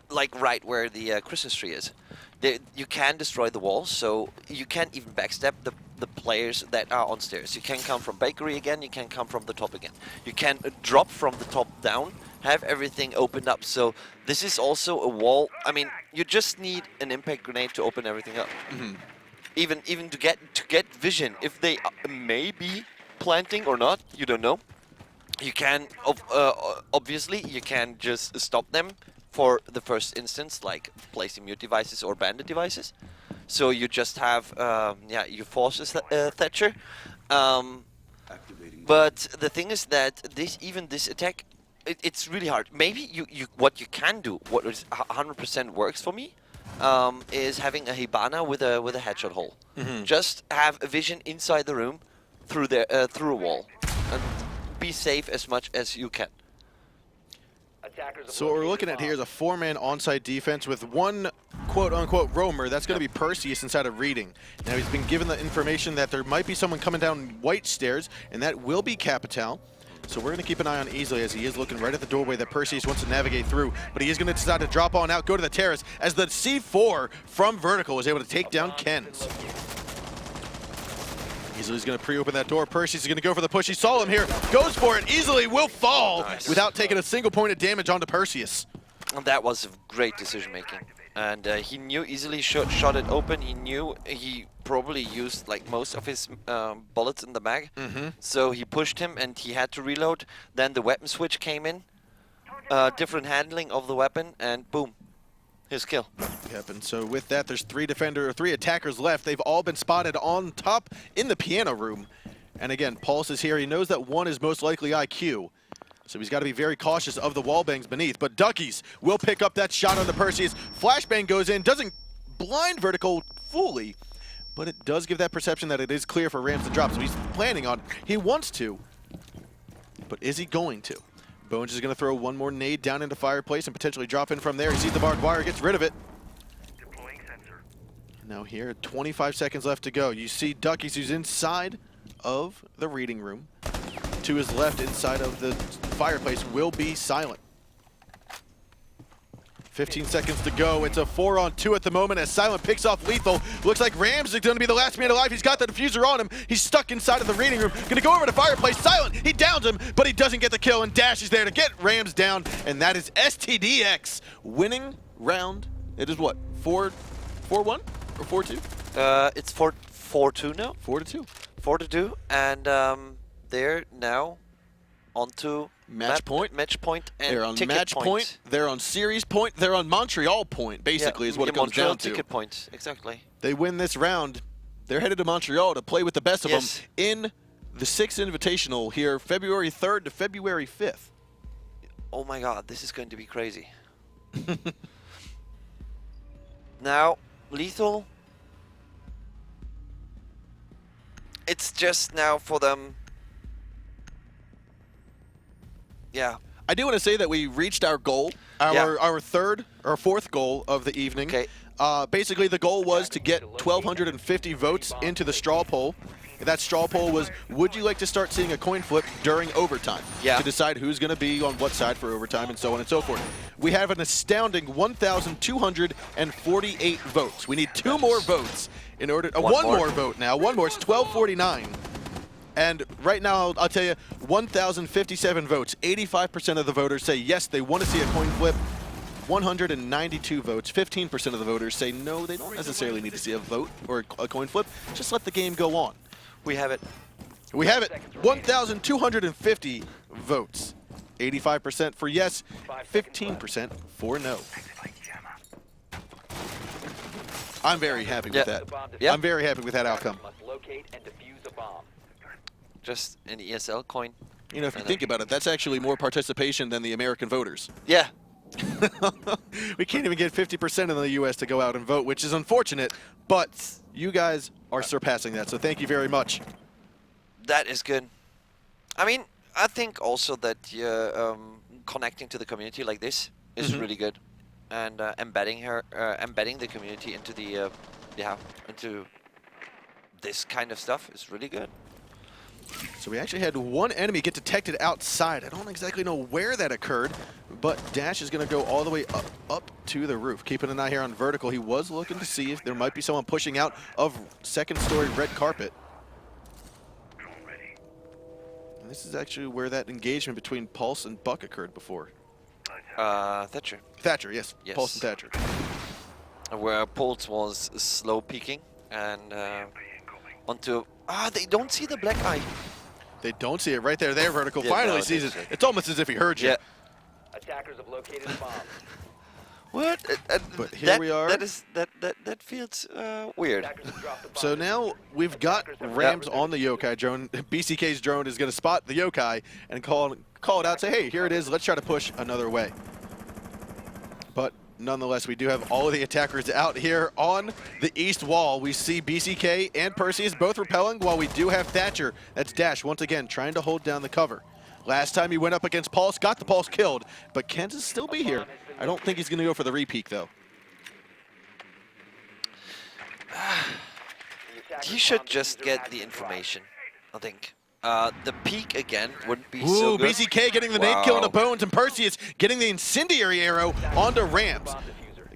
like right where the Christmas tree is, you can destroy the walls, so you can't even backstab the players that are on stairs. You can come from bakery again, you can come from the top again. You can drop from the top down, have everything opened up. So this is also a wall. I mean, you just need an impact grenade to open everything up. Even to get vision, if they may be planting or not, you don't know. You can obviously you can just stop them for the first instance, like placing mute devices or bandit devices. So you just have you force Thatcher. But the thing is that this attack, it's really hard. Maybe what you can do, what is 100% works for me, is having a Hibana with a headshot hole. Just have a vision inside the room through a wall, and be safe as much as you can. So what we're looking at here is a 4-man onsite defense with one quote-unquote roamer. That's going to be Perseus inside of reading. Now he's been given the information that there might be someone coming down white stairs, and that will be Capital. So we're going to keep an eye on Easily as he is looking right at the doorway that Perseus wants to navigate through. But he is going to decide to drop on out, go to the terrace, as the C4 from Vertical was able to take down Kens. Easily's going to pre-open that door. Perseus is going to go for the push. He saw him here, goes for it. Easily will fall without taking a single point of damage onto Perseus. And that was great decision making. And he knew Easily shot it open. He knew he probably used like most of his bullets in the mag. So he pushed him and he had to reload. Then the weapon switch came in. Different handling of the weapon, and boom, his kill. Yep, and so with that, there's three attackers left. They've all been spotted on top in the piano room. And again, Pulse is here. He knows that one is most likely IQ. So he's got to be very cautious of the wall bangs beneath. But Duckies will pick up that shot on the Perseus. Flashbang goes in, doesn't blind Vertical fully, but it does give that perception that it is clear for Rams to drop. So he's planning on, he wants to, but is he going to? Bones is going to throw one more nade down into Fireplace and potentially drop in from there. He sees the barbed wire, gets rid of it. Deploying sensor. Now here, 25 seconds left to go. You see Duckies, who's inside of the reading room. To his left, inside of the Fireplace, will be Silent. 15 seconds to go. It's a 4-on-2 at the moment as Silent picks off Lethal. Looks like Rams is going to be the last man alive. He's got the diffuser on him. He's stuck inside of the reading room. Going to go over to Fireplace. Silent, he downs him, but he doesn't get the kill, and Dash is there to get Rams down, and that is Stdx winning round. It is what, 4-1 or 4-2? It's 4-2 now. 4-2. 4-2, and they're now onto Match point. Match point and They're on ticket match point. They're on series point. They're on Montreal point, basically, is what it comes Montreal down to. Ticket point, exactly. They win this round. They're headed to Montreal to play with the best of them in the 6th Invitational here, February 3rd to February 5th. Oh my god, this is going to be crazy. Now, Lethal. It's just now for them. Yeah. I do want to say that we reached our goal, our fourth goal of the evening. Okay. Basically, the goal was to get 1,250 votes into the straw poll. That straw poll was, would you like to start seeing a coin flip during overtime? Yeah. To decide who's going to be on what side for overtime and so on and so forth. We have an astounding 1,248 votes. We need 2 more votes in order, one more vote now. One more, it's 1,249. And right now, I'll tell you, 1,057 votes. 85% of the voters say yes, they want to see a coin flip. 192 votes. 15% of the voters say no, they don't necessarily need to see a vote or a coin flip. Just let the game go on. We have it. We have it. 1,250 votes. 85% for yes, 15% for no. I'm very happy Yeah. with that. The bomb Yeah. I'm very happy with that outcome. Must locate and defuse a bomb. Just an ESL coin. You know, if you think about it, that's actually more participation than the American voters. Yeah. We can't even get 50% in the U.S. to go out and vote, which is unfortunate, but you guys are surpassing that, so thank you very much. That is good. I mean, I think also that connecting to the community like this is Mhm. really good, and embedding the community into the into this kind of stuff is really good. So we actually had one enemy get detected outside. I don't exactly know where that occurred, but Dash is going to go all the way up to the roof. Keeping an eye here on vertical. He was looking to see if there might be someone pushing out of second story red carpet. And this is actually where that engagement between Pulse and Buck occurred before. Thatcher. Thatcher, yes. Yes. Pulse and Thatcher. Where Pulse was slow peeking and onto. They don't see the black eye. They don't see it right there. There, vertical. Yeah, Finally no, sees it. that's right. It's almost as if he heard you. Yeah. Attackers have located a bomb. What? But here that, we are. That feels weird. Attackers have dropped the bomb. So now we've got Rams on the Yokai drone. BCK's drone is going to spot the Yokai and call it out, say, hey, here it is. Let's try to push another way. But nonetheless, we do have all of the attackers out here on the east wall. We see BCK and Perseus both repelling, while we do have Thatcher. That's Dash, once again, trying to hold down the cover. Last time he went up against Pulse, got the Pulse killed, but Kansas still be here. I don't think he's going to go for the repeak, though. He should just get the information, I think. The peak again wouldn't be Ooh, so good. BCK getting the nade kill on the Wow. bones, and Perseus getting the incendiary arrow onto Rams.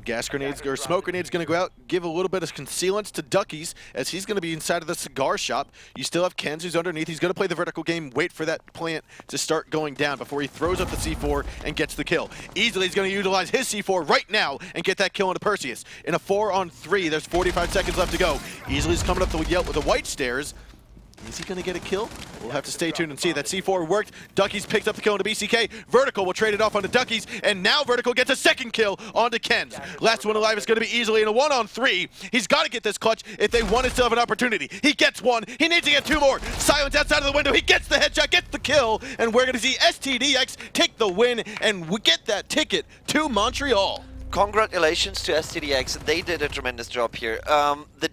Gas grenades or smoke grenades going to go out, give a little bit of concealance to Duckies as he's going to be inside of the cigar shop. You still have Kenz who's underneath. He's going to play the vertical game, wait for that plant to start going down before he throws up the C4 and gets the kill. Easily he's going to utilize his C4 right now and get that kill into Perseus. In a 4-on-3, there's 45 seconds left to go. Easily coming up the yelp with the white stairs. Is he going to get a kill? We'll have to stay tuned and see. That C4 worked. Duckies picked up the kill into BCK. Vertical will trade it off onto Duckies, and now Vertical gets a second kill onto Kenz. Last one alive is going to be Easily in a 1-on-3. He's got to get this clutch if they want to still have an opportunity. He gets one. He needs to get two more. Silence outside of the window. He gets the headshot, gets the kill, and we're going to see Stdx take the win, and we get that ticket to Montreal. Congratulations to Stdx. They did a tremendous job here. The